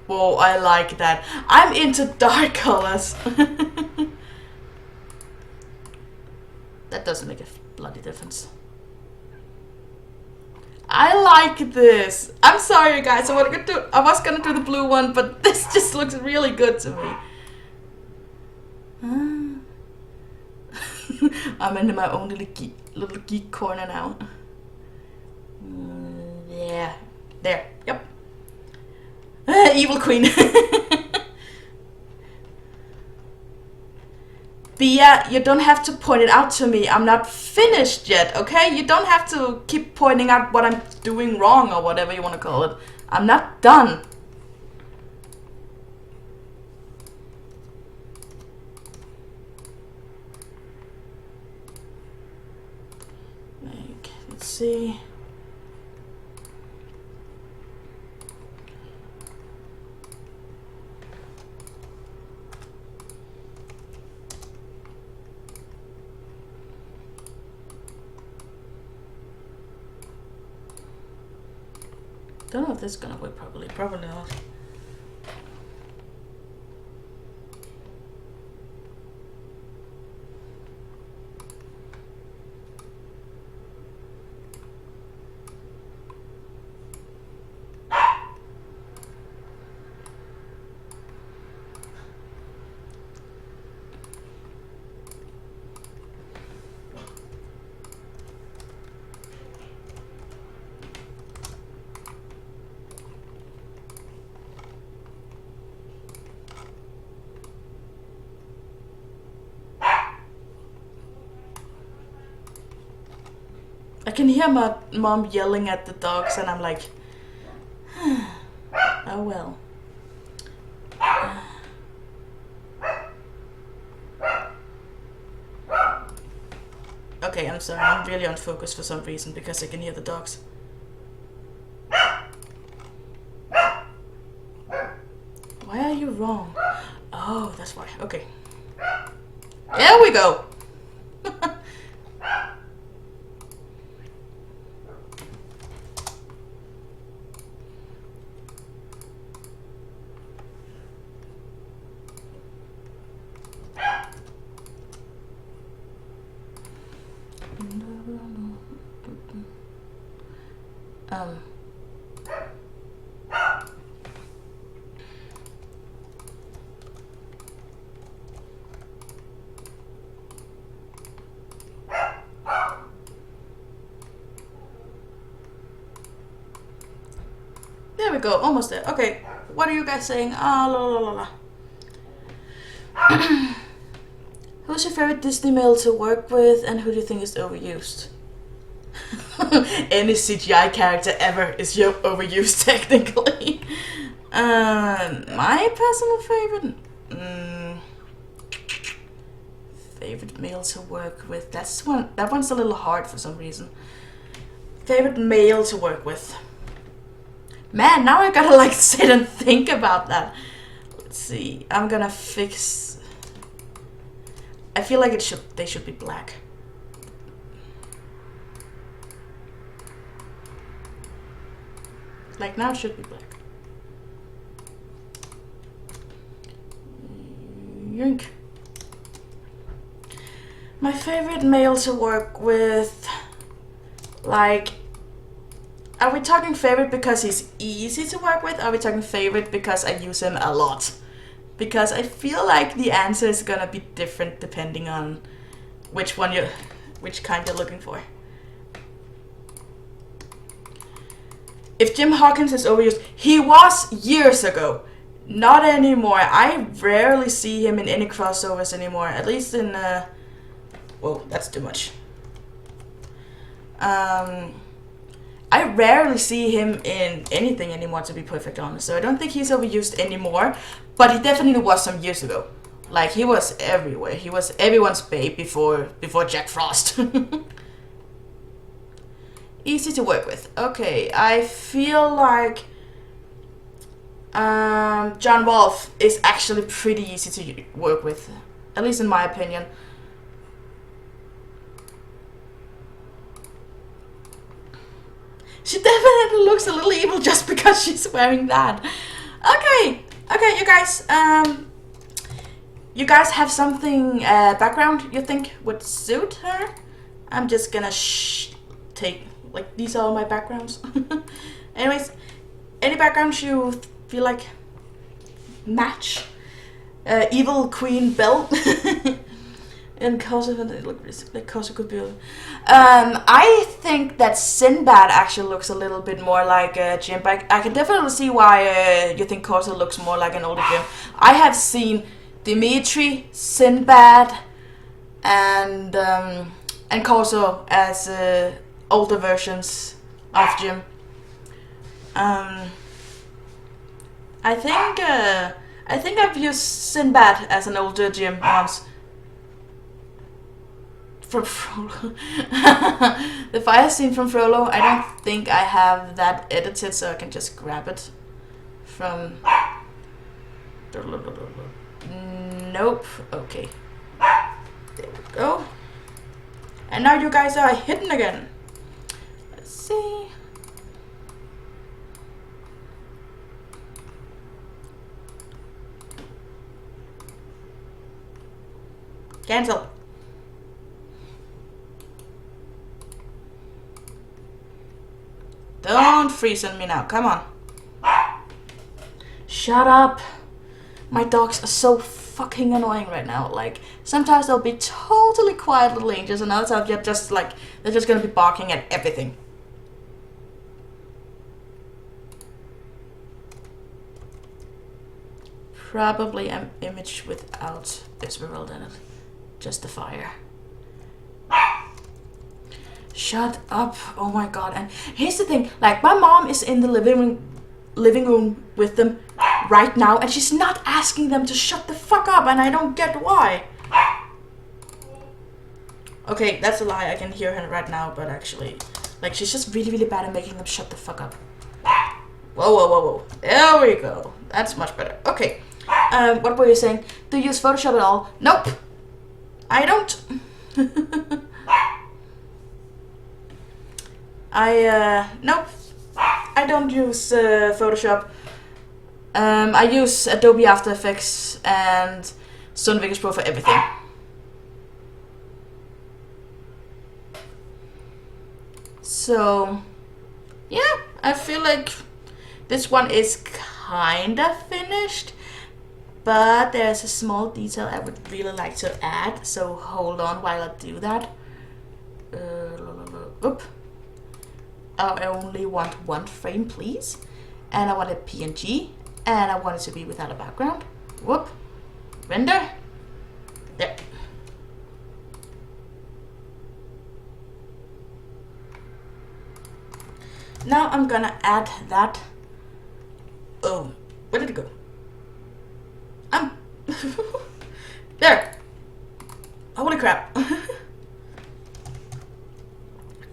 S2: Whoa, I like that. I'm into dark colors. That doesn't make a bloody difference. I like this. I'm sorry, guys. I was gonna do the blue one, but this just looks really good to me. I'm in my own little geek corner now. Yeah. There. Yep. Evil Queen. Bia, you don't have to point it out to me. I'm not finished yet, okay? You don't have to keep pointing out what I'm doing wrong or whatever you want to call it. I'm not done. Like, let's see. Don't know if this is gonna work properly. Probably not. I can hear my mom yelling at the dogs, and I'm like, oh well. Okay, I'm sorry, I'm really unfocused for some reason because I can hear the dogs. Why are you wrong? Oh, that's why. Okay. There we go. There we go, almost there. Okay, what are you guys saying? Ah, la la la la. Who's your favorite Disney male to work with, and who do you think is overused? Any CGI character ever is overused, technically. My personal favorite? Favorite male to work with? That one's a little hard for some reason. Favorite male to work with? Man, now I gotta like sit and think about that. Let's see. I'm gonna fix. I feel like they should be black. Like now it should be black. Yoink. My favorite male to work with, like, are we talking favorite because he's easy to work with? Or are we talking favorite because I use him a lot? Because I feel like the answer is gonna be different depending on which kind you're looking for. If Jim Hawkins is overused, he was years ago. Not anymore. I rarely see him in any crossovers anymore. At least in whoa, that's too much. I rarely see him in anything anymore, to be perfectly honest. So I don't think he's overused anymore. But he definitely was some years ago. Like, he was everywhere. He was everyone's babe before Jack Frost. Easy to work with. Okay, I feel like John Wolfe is actually pretty easy to work with, at least in my opinion. She definitely looks a little evil just because she's wearing that. Okay, you guys. You guys have something background you think would suit her? I'm just gonna take, like, these are all my backgrounds. Anyways, any backgrounds you feel like match Evil Queen Belle? And Corsa, like Corsa could be. I think that Sinbad actually looks a little bit more like Jim. But I can definitely see why you think Corsa looks more like an older Jim. I have seen Dimitri, Sinbad, and Corso as older versions of Jim. I think I've used Sinbad as an older Jim once. From Frollo. The fire scene from Frollo, I don't think I have that edited, so I can just grab it from. Nope. Okay. There we go. And now you guys are hidden again. Let's see. Cancel. Don't freeze on me now. Come on. Shut up. My dogs are so fucking annoying right now. Like, sometimes they'll be totally quiet little angels, and other times they're just like, they're just gonna be barking at everything. Probably an image without this world in it. Just the fire. Shut up. Oh my god. And here's the thing, like, my mom is in the living room with them right now, and she's not asking them to shut the fuck up, and I don't get why. Okay, that's a lie. I can hear her right now, but actually, like, she's just really bad at making them shut the fuck up. Whoa. There we go. That's much better. Okay. What were you saying? Do you use Photoshop at all? Nope. I don't. Nope. I don't use Photoshop. I use Adobe After Effects and Stone Vegas Pro for everything. So, yeah, I feel like this one is kinda finished, but there's a small detail I would really like to add, so hold on while I do that. Oop. I only want one frame, please. And I want a PNG, and I want it to be without a background. Whoop. Render. There. Now I'm gonna add that. Oh, where did it go? There. Holy crap.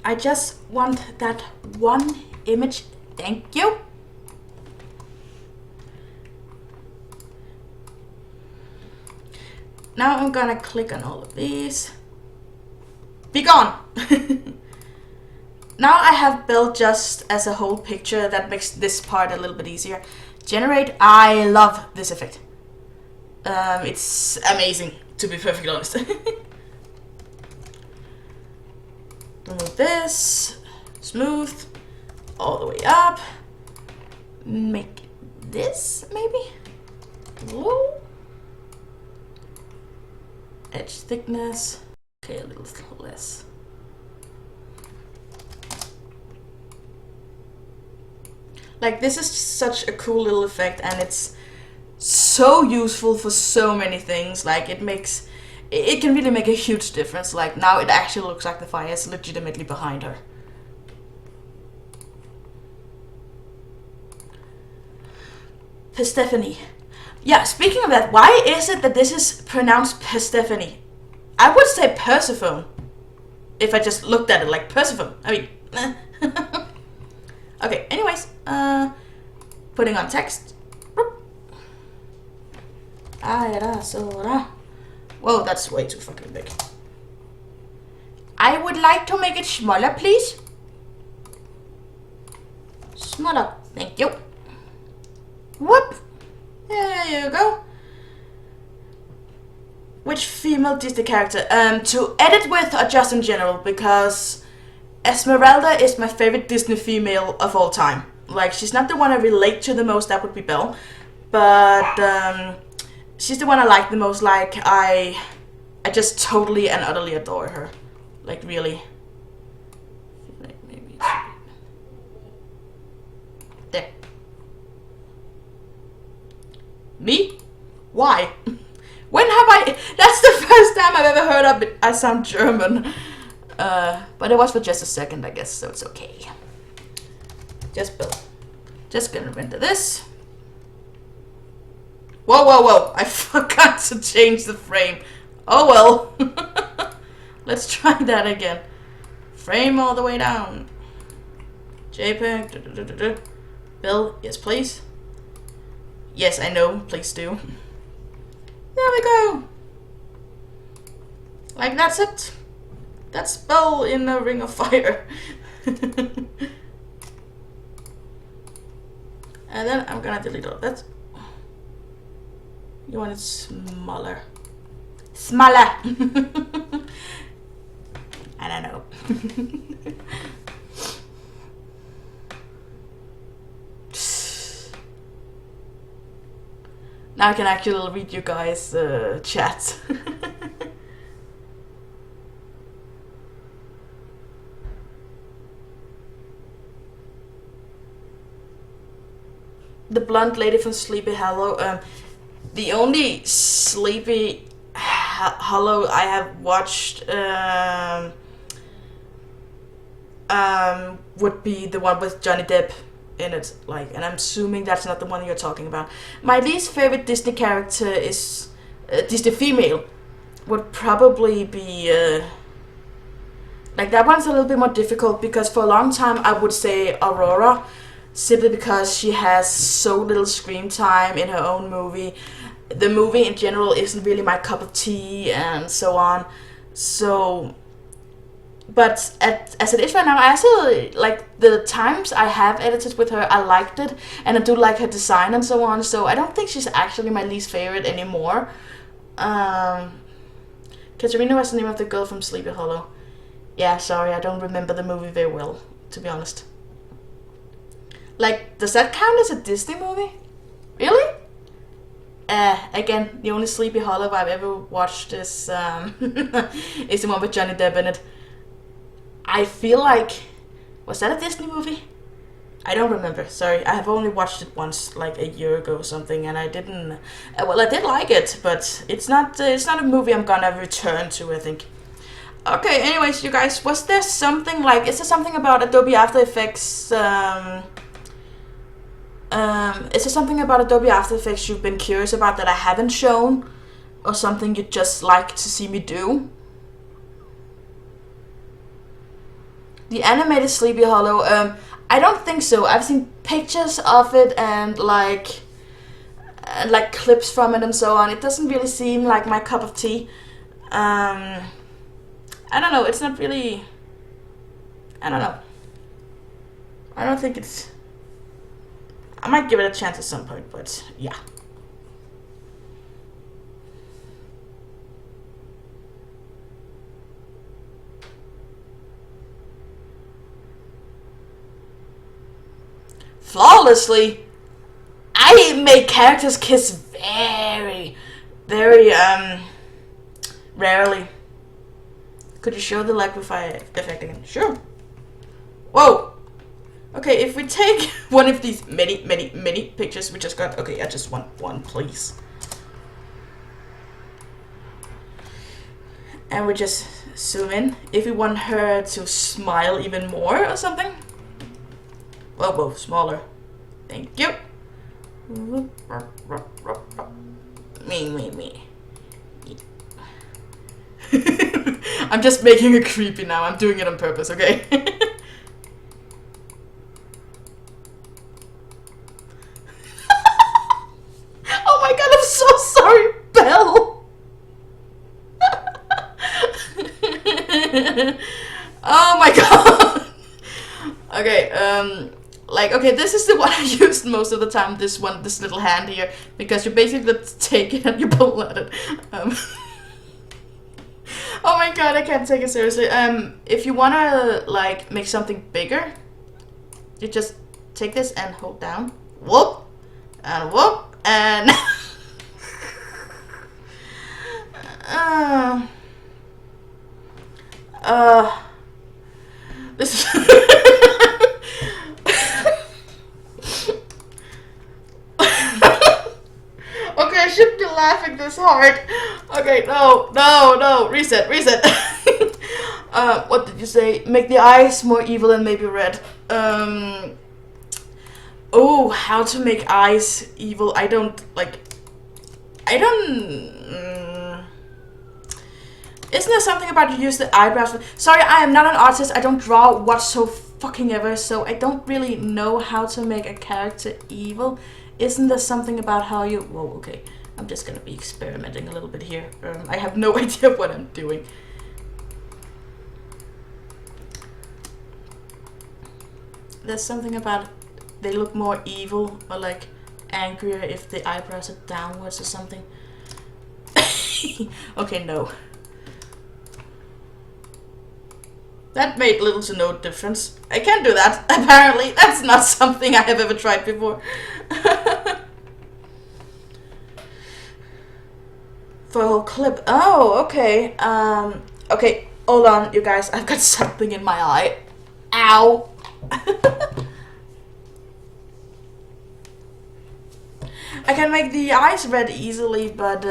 S2: I just want that one image. Thank you. Now I'm gonna click on all of these. Be gone. Now I have built just as a whole picture that makes this part a little bit easier. Generate. I love this effect. It's amazing, to be perfectly honest. Remove this. Smooth. All the way up. Make this, maybe? Whoa. Edge thickness. Okay, a little less. Like, this is such a cool little effect, and it's so useful for so many things. Like, it can really make a huge difference. Like, now it actually looks like the fire is legitimately behind her. Persephone. Yeah, speaking of that, why is it that this is pronounced Persephone? I would say Persephone. If I just looked at it like Persephone. I mean, okay, anyways, putting on text. AiraSora. Whoa, that's way too fucking big. I would like to make it smaller, please. Smaller, thank you. Whoop. There you go. Which female Disney character? To edit with or just in general? Because Esmeralda is my favorite Disney female of all time. Like, she's not the one I relate to the most, that would be Belle. But, she's the one I like the most. Like, I just totally and utterly adore her. Like, really. Like, maybe there. Me? Why? When have I... That's the first time I've ever heard of it. I sound German. But it was for just a second, I guess, so it's okay. Just build. Just gonna render this. Whoa, whoa, whoa. I forgot to change the frame. Oh well. Let's try that again. Frame all the way down. JPEG. Bill, yes please. Yes, I know, please do. There we go. Like, that's it. That's Belle in a ring of fire. And then I'm gonna delete all that. You want it smaller. Smaller! I don't know. Now I can actually read you guys' chat. The blonde lady from Sleepy Hollow. The only Sleepy Hollow I have watched would be the one with Johnny Depp in it, like, and I'm assuming that's not the one you're talking about. My least favorite Disney character is Disney female would probably be like, that one's a little bit more difficult because for a long time I would say Aurora, simply because she has so little screen time in her own movie. The movie in general isn't really my cup of tea and so on. So, but as it is right now, I actually, like, the times I have edited with her, I liked it, and I do like her design and so on, so I don't think she's actually my least favorite anymore. Katerina was the name of the girl from Sleepy Hollow. Yeah, sorry, I don't remember the movie very well, to be honest. Like, does that count as a Disney movie? Really? Again, the only Sleepy Hollow I've ever watched is is the one with Johnny Depp in it. I feel like... Was that a Disney movie? I don't remember, sorry. I have only watched it once, like a year ago or something, and I didn't... well, I did like it, but it's not a movie I'm gonna return to, I think. Okay, anyways, you guys, was there something like... Is there something about Adobe After Effects... is there something about Adobe After Effects you've been curious about that I haven't shown? Or something you'd just like to see me do? The animated Sleepy Hollow, I don't think so. I've seen pictures of it and like clips from it and so on. It doesn't really seem like my cup of tea. I don't know, it's not really... I don't know. I don't think it's... I might give it a chance at some point, but yeah. Flawlessly? I make characters kiss very, very, rarely. Could you show the Liquify effect again? Sure. Whoa! Okay, if we take one of these many pictures we just got... Okay, I just want one, please. And we just zoom in. If we want her to smile even more or something. Whoa, whoa, smaller. Thank you. Me. I'm just making it creepy now. I'm doing it on purpose, okay? Oh my god, I'm so sorry, Belle. Oh my god. Okay, like, okay, this is the one I used most of the time, this one, this little hand here, because you basically take it and you pull at it. Oh my god, I can't take it seriously. If you wanna, like, make something bigger, you just take this and hold down. Whoop! And whoop! And... this is... Okay, I shouldn't be laughing this hard. Okay, no, reset. What did you say? Make the eyes more evil and maybe red. Oh, how to make eyes evil? Isn't there something about you use the eyebrows? Sorry, I am not an artist. I don't draw whatsoever, so I don't really know how to make a character evil. Isn't there something about how you... Whoa, okay. I'm just gonna be experimenting a little bit here. I have no idea what I'm doing. There's something about they look more evil or like angrier if the eyebrows are downwards or something. Okay, no. That made little to no difference. I can't do that. Apparently, that's not something I have ever tried before. Full clip. Oh, okay. Okay, hold on, you guys. I've got something in my eye. Ow. I can make the eyes red easily, but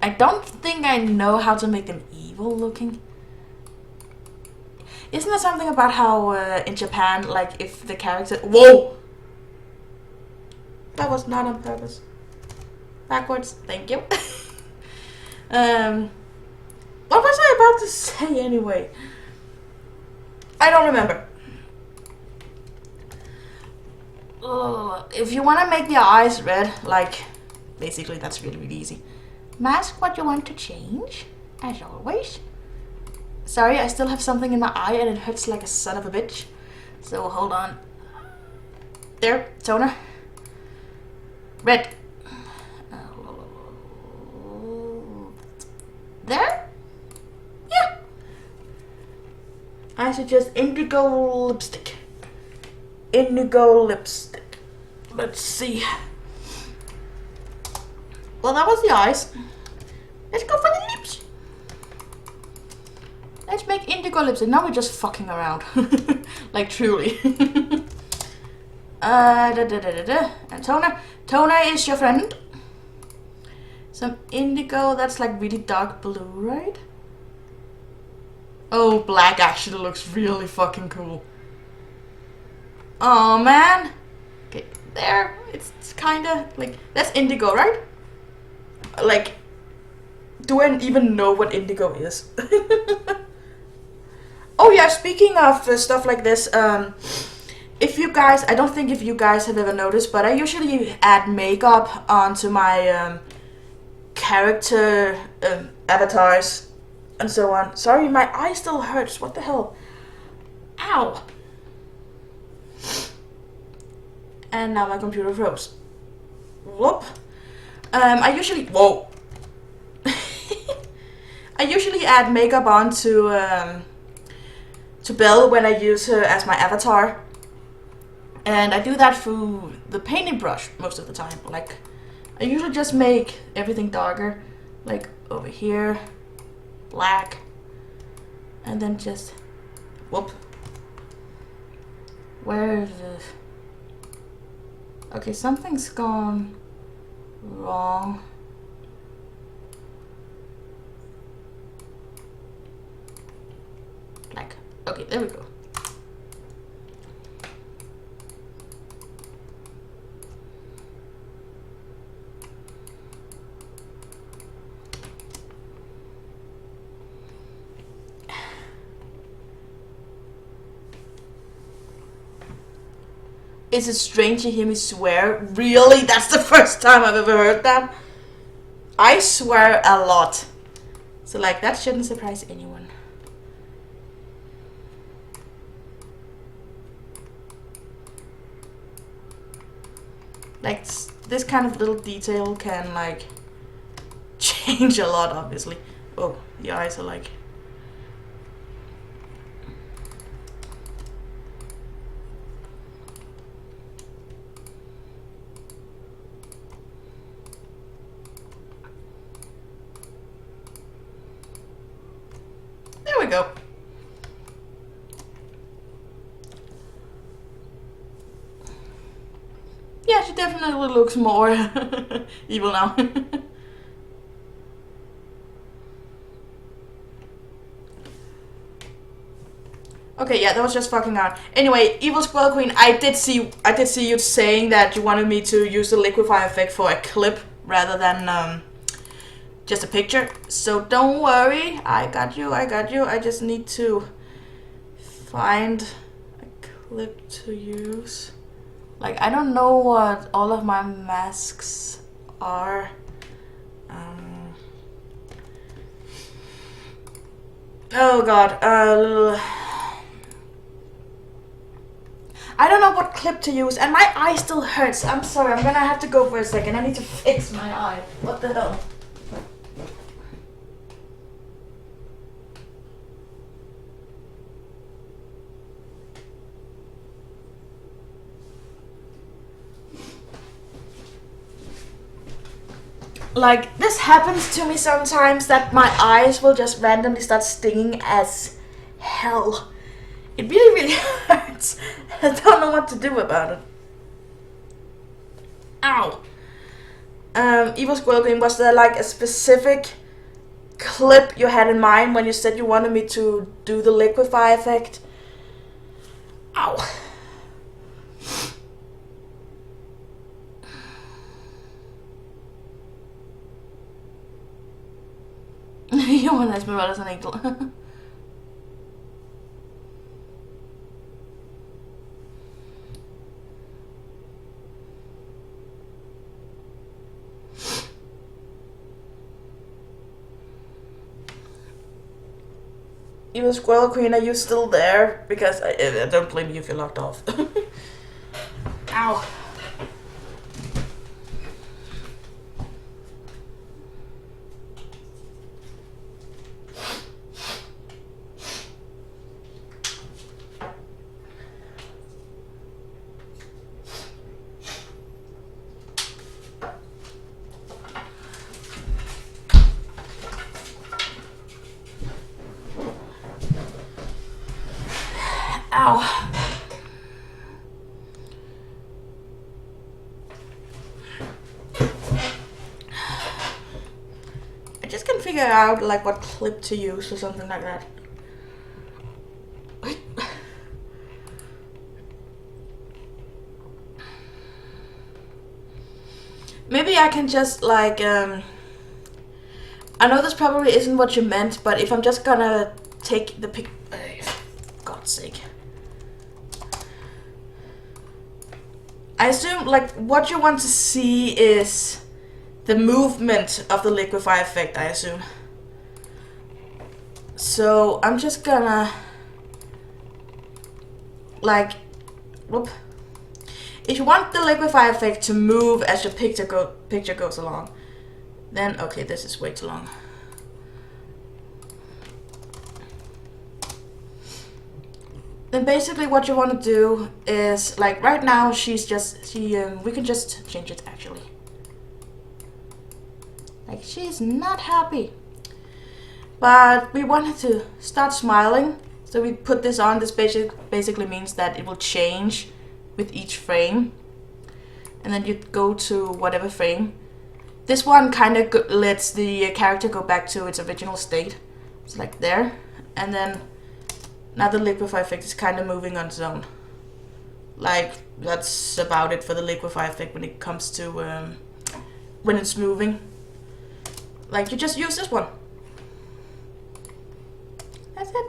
S2: I don't think I know how to make them evil looking. Isn't there something about how in Japan, like if the character... Whoa! That was not on purpose. Backwards, thank you. What was I about to say anyway? I don't remember. If you want to make the eyes red, like, basically that's really easy. Mask what you want to change, as always. Sorry, I still have something in my eye and it hurts like a son of a bitch. So hold on. There, toner. Red. There? Yeah. I suggest indigo lipstick. Indigo lipstick. Let's see. Well, that was the eyes. Let's go for the lips. Let's make indigo lipstick. Now we're just fucking around. Like, truly. And toner. Toner is your friend. Some indigo. That's like really dark blue, right? Oh, black actually looks really fucking cool. Oh, man. Okay, there. It's kind of like... That's indigo, right? Like... Do I even know what indigo is? Oh yeah, speaking of stuff like this, if you guys, I don't think if you guys have ever noticed, but I usually add makeup onto my character avatars and so on. Sorry, my eye still hurts. What the hell? Ow. And now my computer froze. Whoop. I usually... Whoa. I usually add makeup onto to Belle when I use her as my avatar. And I do that through the painting brush most of the time. Like, I usually just make everything darker. Like, over here, black. And then just... Whoop. Where is this? Okay, something's gone wrong. Black. Okay, there we go. Is it strange to hear me swear? Really? That's the first time I've ever heard that. I swear a lot. So like, that shouldn't surprise anyone. Like, this kind of little detail can like change a lot, obviously. Oh, the eyes are like... There we go. Yeah, she definitely looks more evil now. Okay, yeah, that was just fucking out. Anyway, Evil Squirrel Queen, I did see you saying that you wanted me to use the Liquify effect for a clip rather than just a picture. So don't worry, I got you. I just need to find a clip to use. Like, I don't know what all of my masks are. Oh god, I don't know what clip to use, and my eye still hurts. I'm sorry, I'm gonna have to go for a second. I need to fix my eye. What the hell? Like, this happens to me sometimes, that my eyes will just randomly start stinging as hell. It really, really hurts. I don't know what to do about it. Ow. Evil Squirrel Queen, was there like a specific clip you had in mind when you said you wanted me to do the Liquify effect? Ow. Johan Esmeralda's an angel. Evil Squirrel Queen, are you still there? Because I don't blame you if you're locked off. Ow. Ow. I just can't figure out like what clip to use or something like that. Maybe I can just like I know this probably isn't what you meant, but if I'm just gonna take the pic, for God's sake. I assume like what you want to see is the movement of the Liquify effect, I assume. So I'm just gonna like, whoop. If you want the Liquify effect to move as your picture goes along, then okay, this is way too long. Then basically what you want to do is, like right now we can just change it actually. Like, she's not happy. But we wanted to start smiling, so we put this on. This basically means that it will change with each frame. And then you go to whatever frame. This one kind of lets the character go back to its original state. It's like there. And then now the Liquify effect is kind of moving on its own. Like, that's about it for the Liquify effect when it comes to when it's moving. Like, you just use this one. That's it.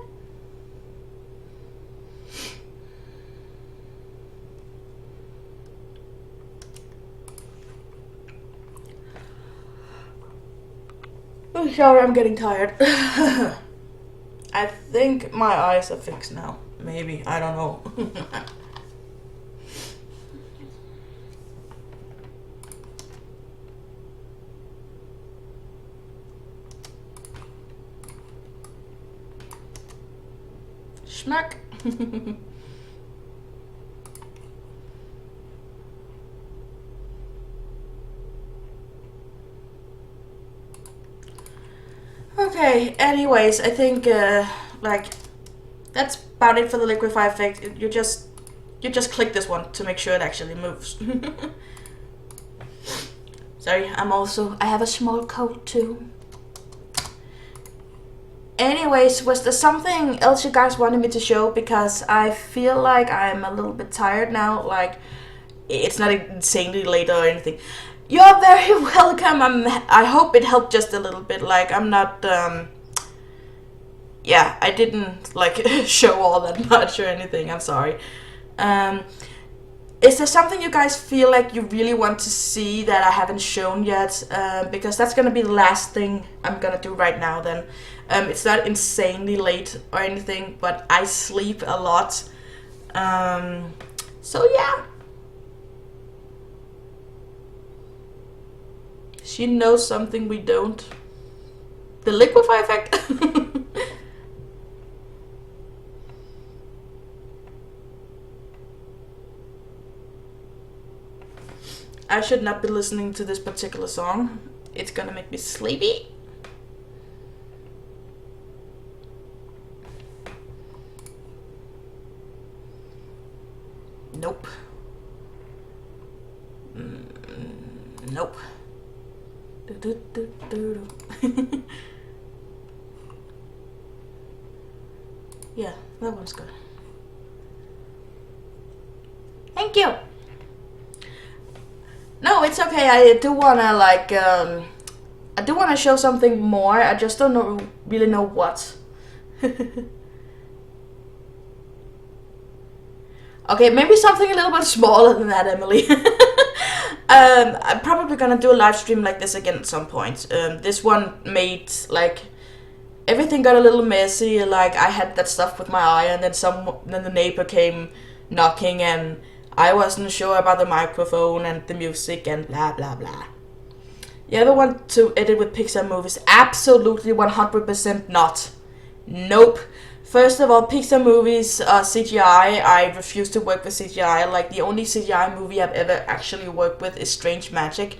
S2: Oh, sorry, I'm getting tired. I think my eyes are fixed now. Maybe, I don't know. Schmack. Okay, anyways, I think like that's about it for the Liquify effect. You just click this one to make sure it actually moves. Sorry, I have a small cold too. Anyways, was there something else you guys wanted me to show? Because I feel like I'm a little bit tired now. Like, it's not insanely late or anything. You're very welcome. I hope it helped just a little bit. Like, I'm not, yeah, I didn't, like, show all that much or anything. I'm sorry. Is there something you guys feel like you really want to see that I haven't shown yet? Because that's gonna be the last thing I'm gonna do right now then. It's not insanely late or anything, but I sleep a lot. So yeah. She knows something we don't. The Liquify effect. I should not be listening to this particular song. It's gonna make me sleepy. Nope. Nope. Yeah, that one's good. Thank you. No, it's okay. I do wanna like I do wanna show something more. I just don't really know what. Okay, maybe something a little bit smaller than that, Emily. I'm probably gonna do a live stream like this again at some point. This one made like everything got a little messy. Like I had that stuff with my eye, and then the neighbor came knocking, and I wasn't sure about the microphone and the music and blah blah blah. You ever want to edit with Pixar movies? Absolutely, 100% not. Nope. First of all, Pixar movies are CGI. I refuse to work with CGI. Like, the only CGI movie I've ever actually worked with is Strange Magic.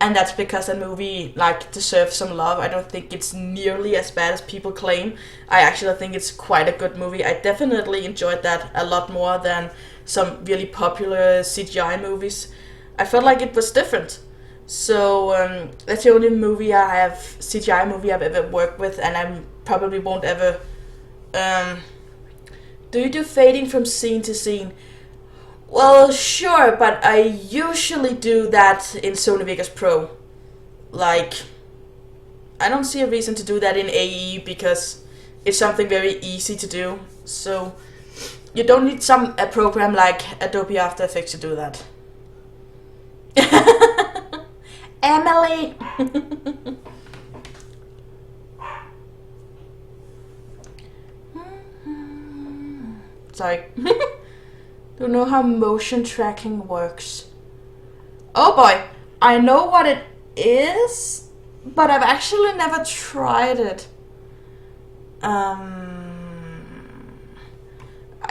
S2: And that's because that movie, like, deserves some love. I don't think it's nearly as bad as people claim. I actually think it's quite a good movie. I definitely enjoyed that a lot more than some really popular CGI movies. I felt like it was different. So, that's the only CGI movie I've ever worked with, and I probably won't ever... do you do fading from scene to scene? Well, sure, but I usually do that in Sony Vegas Pro. Like, I don't see a reason to do that in AE because it's something very easy to do. So, you don't need a program like Adobe After Effects to do that. Emily! Sorry. Don't know how motion tracking works. Oh boy, I know what it is, but I've actually never tried it. I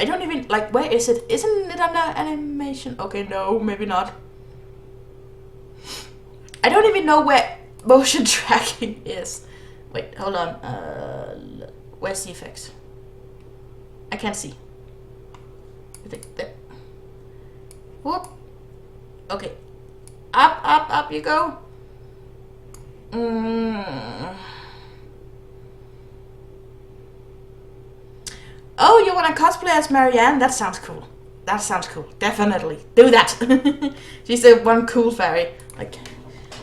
S2: don't even, like, where is it? Isn't it under animation? Okay, no, maybe not. I don't even know where motion tracking is. Wait, hold on. Where's the effects? I can't see. I think there. Whoop. Okay. Up you go. Oh, you want to cosplay as Marianne? That sounds cool. That sounds cool. Definitely. Do that. She's the one cool fairy. Like,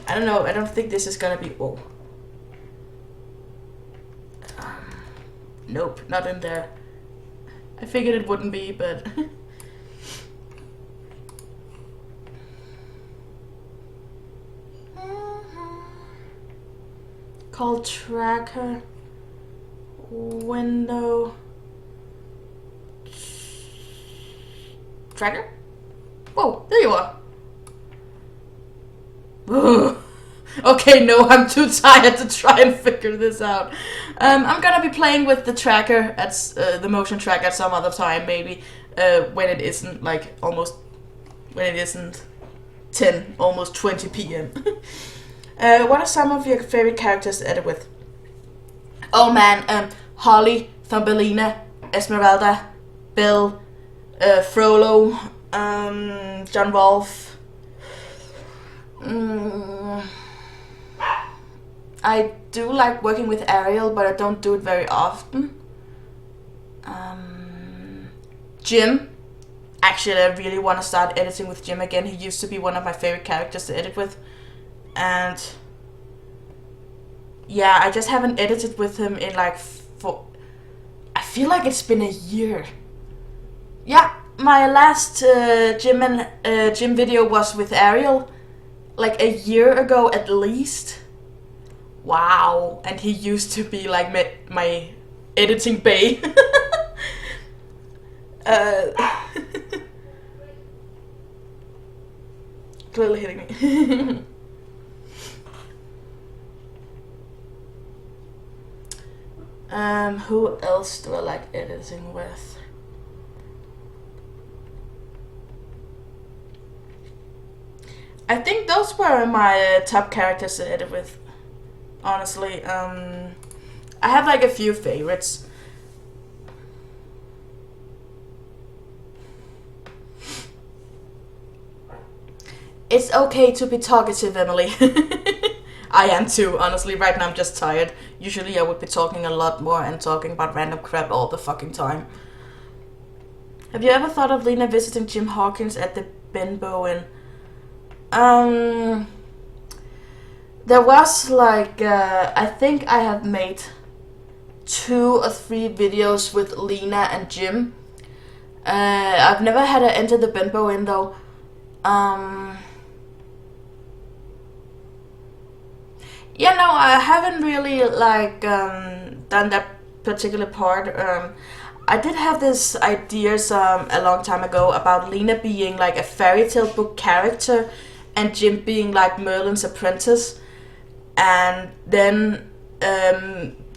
S2: I don't know. I don't think this is gonna be... Whoa. Nope, not in there. I figured it wouldn't be, but... called tracker, window, tracker? Whoa, there you are. Okay, no, I'm too tired to try and figure this out. I'm gonna be playing with the tracker at the motion track at some other time, maybe when it isn't like when it isn't 10, almost 20 p.m. What are some of your favorite characters to edit with? Oh man, Holly, Thumbelina, Esmeralda, Bill, Frollo, John Wolfe. I do like working with Ariel, but I don't do it very often. Jim. Actually, I really want to start editing with Jim again. He used to be one of my favorite characters to edit with. And yeah, I just haven't edited with him in like I feel like it's been a year. Yeah, my last Jim video was with Ariel, like a year ago at least. Wow, and he used to be like my editing bae. Clearly hitting me. Who else do I like editing with? I think those were my top characters to edit with. Honestly, I have like a few favorites. It's okay to be talkative, Emily. I am too, honestly. Right now I'm just tired. Usually I would be talking a lot more and talking about random crap all the fucking time. Have you ever thought of Lena visiting Jim Hawkins at the Ben Bowen? There was like, I think I have made 2 or 3 videos with Lena and Jim. I've never had her enter the Ben Bowen though. Yeah, no, I haven't really like done that particular part. I did have this ideas a long time ago about Lena being like a fairy tale book character and Jim being like Merlin's apprentice, and then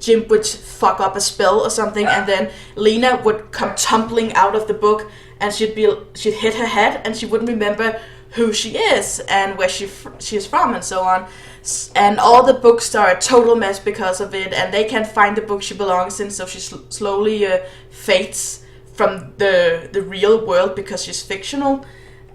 S2: Jim would fuck up a spell or something, and then Lena would come tumbling out of the book, and she'd hit her head, and she wouldn't remember who she is and where she is from and so on. And all the books are a total mess because of it, and they can't find the book she belongs in, so she slowly fades from the real world because she's fictional.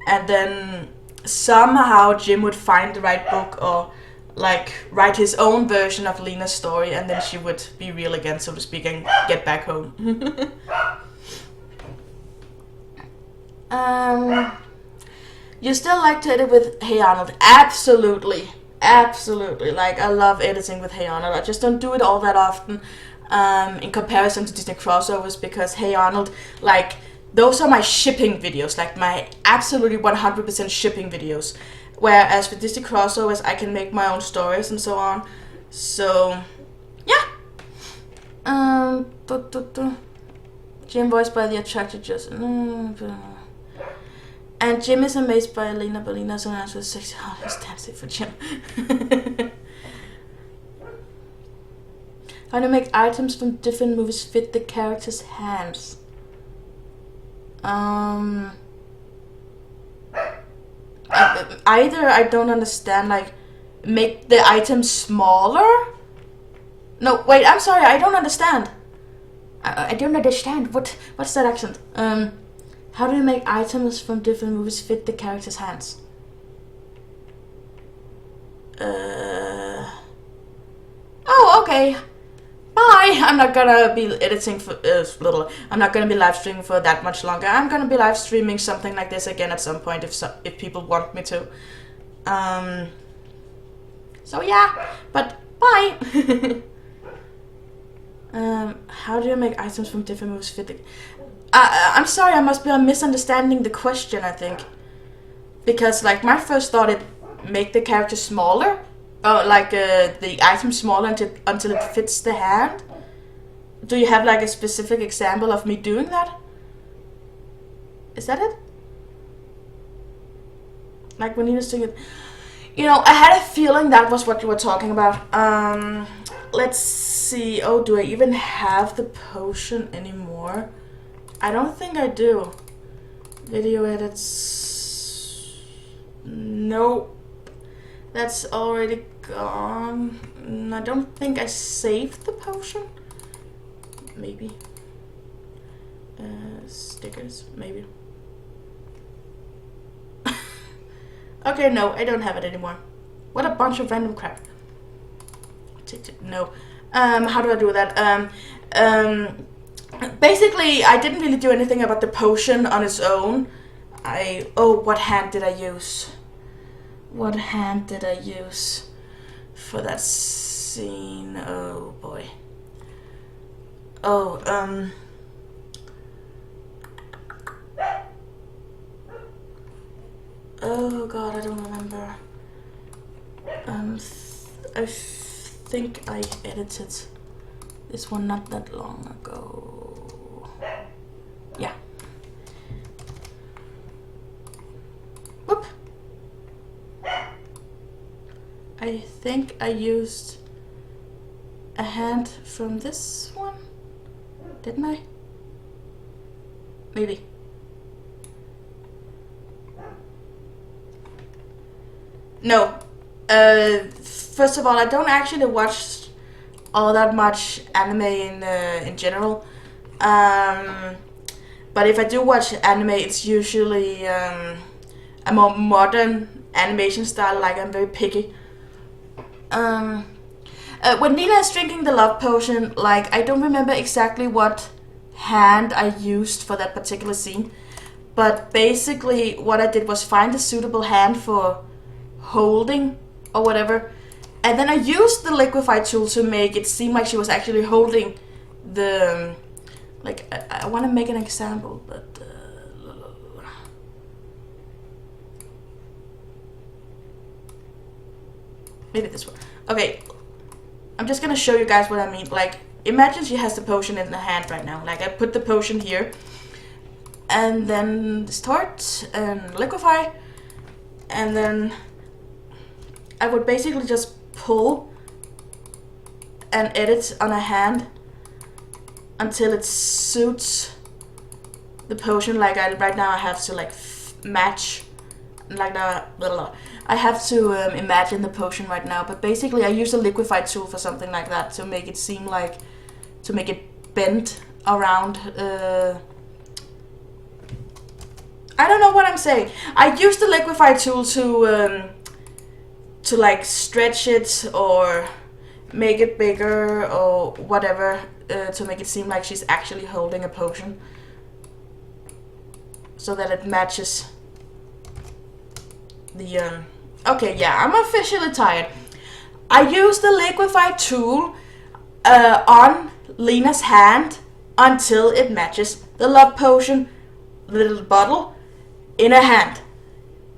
S2: And then somehow Jim would find the right book or like write his own version of Lena's story, and then she would be real again, so to speak, and get back home. You still like to edit with Hey Arnold? Absolutely. Absolutely. Like, I love editing with Hey Arnold. I just don't do it all that often in comparison to Disney crossovers, because Hey Arnold, like, those are my shipping videos, like my absolutely 100% shipping videos. Whereas with Disney crossovers, I can make my own stories and so on. So, yeah. Jim voiced by the attracted just. And Jim is amazed by Lena, but Lena so nice with sexy. Oh, he's dancing for Jim. How to make items from different movies fit the character's hands? Either I don't understand, like, make the item smaller? No, wait, I'm sorry, I don't understand. I don't understand. What's that accent? How do you make items from different movies fit the character's hands? Oh, okay. Bye. I'm not gonna be editing for I'm not gonna be live streaming for that much longer. I'm gonna be live streaming something like this again at some point if people want me to. So yeah, but bye. How do you make items from different movies fit the... I'm sorry, I must be misunderstanding the question, I think. Because, like, my first thought is make the character smaller. Oh, like the item smaller until it fits the hand? Do you have like a specific example of me doing that? Is that it? Like when you doing it? You know, I had a feeling that was what you were talking about. Let's see. Oh, do I even have the potion anymore? I don't think I do. Video edits. Nope. That's already gone. I don't think I saved the potion. Maybe. Stickers, maybe. Okay, no, I don't have it anymore. What a bunch of random crap. No. How do I do that? Basically, I didn't really do anything about the potion on its own. Oh, what hand did I use? What hand did I use for that scene? Oh boy. Oh, oh god, I don't remember. I think I edited this one not that long ago. Yeah. Whoop. I think I used a hand from this one, didn't I? Maybe. No. First of all, I don't actually watch all that much anime in general. But if I do watch anime, it's usually a more modern animation style. Like, I'm very picky. When Nina is drinking the love potion, like, I don't remember exactly what hand I used for that particular scene. But basically, what I did was find a suitable hand for holding or whatever, and then I used the Liquify tool to make it seem like she was actually holding the like I want to make an example, but maybe this one. Okay, I'm just gonna show you guys what I mean. Like, imagine she has the potion in the hand right now. Like, I put the potion here and then start and Liquify, and then I would basically just pull and edit on a hand until it suits the potion. Like, right now I have to like match, like that. I have to imagine the potion right now, but basically I use the Liquify tool for something like that to make it seem like, to make it bend around. I don't know what I'm saying. I use the Liquify tool to like stretch it or make it bigger or whatever, to make it seem like she's actually holding a potion, so that it matches the okay, yeah, I'm officially tired. I used the Liquify tool on Lena's hand until it matches the love potion, the little bottle, in a hand.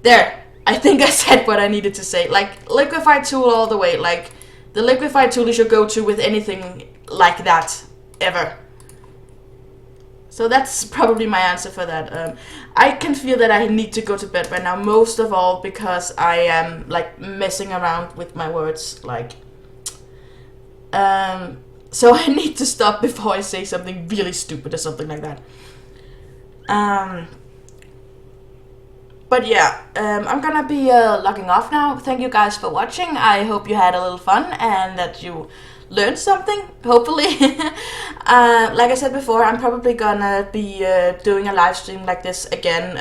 S2: There. I think I said what I needed to say. Like, Liquify tool all the way. Like, the Liquify tool is your go-to with anything like that, ever. So that's probably my answer for that. I can feel that I need to go to bed right now, most of all because I am, like, messing around with my words. Like, so I need to stop before I say something really stupid or something like that. But yeah, I'm gonna be logging off now. Thank you guys for watching. I hope you had a little fun and that you learned something, hopefully. Like I said before, I'm probably gonna be doing a live stream like this again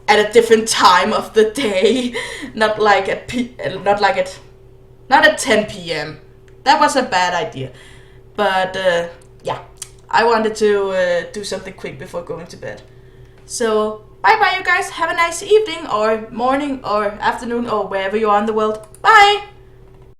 S2: at a different time of the day. Not at 10 p.m. That was a bad idea. But yeah, I wanted to do something quick before going to bed. So bye bye, you guys. Have a nice evening or morning or afternoon or wherever you are in the world. Bye!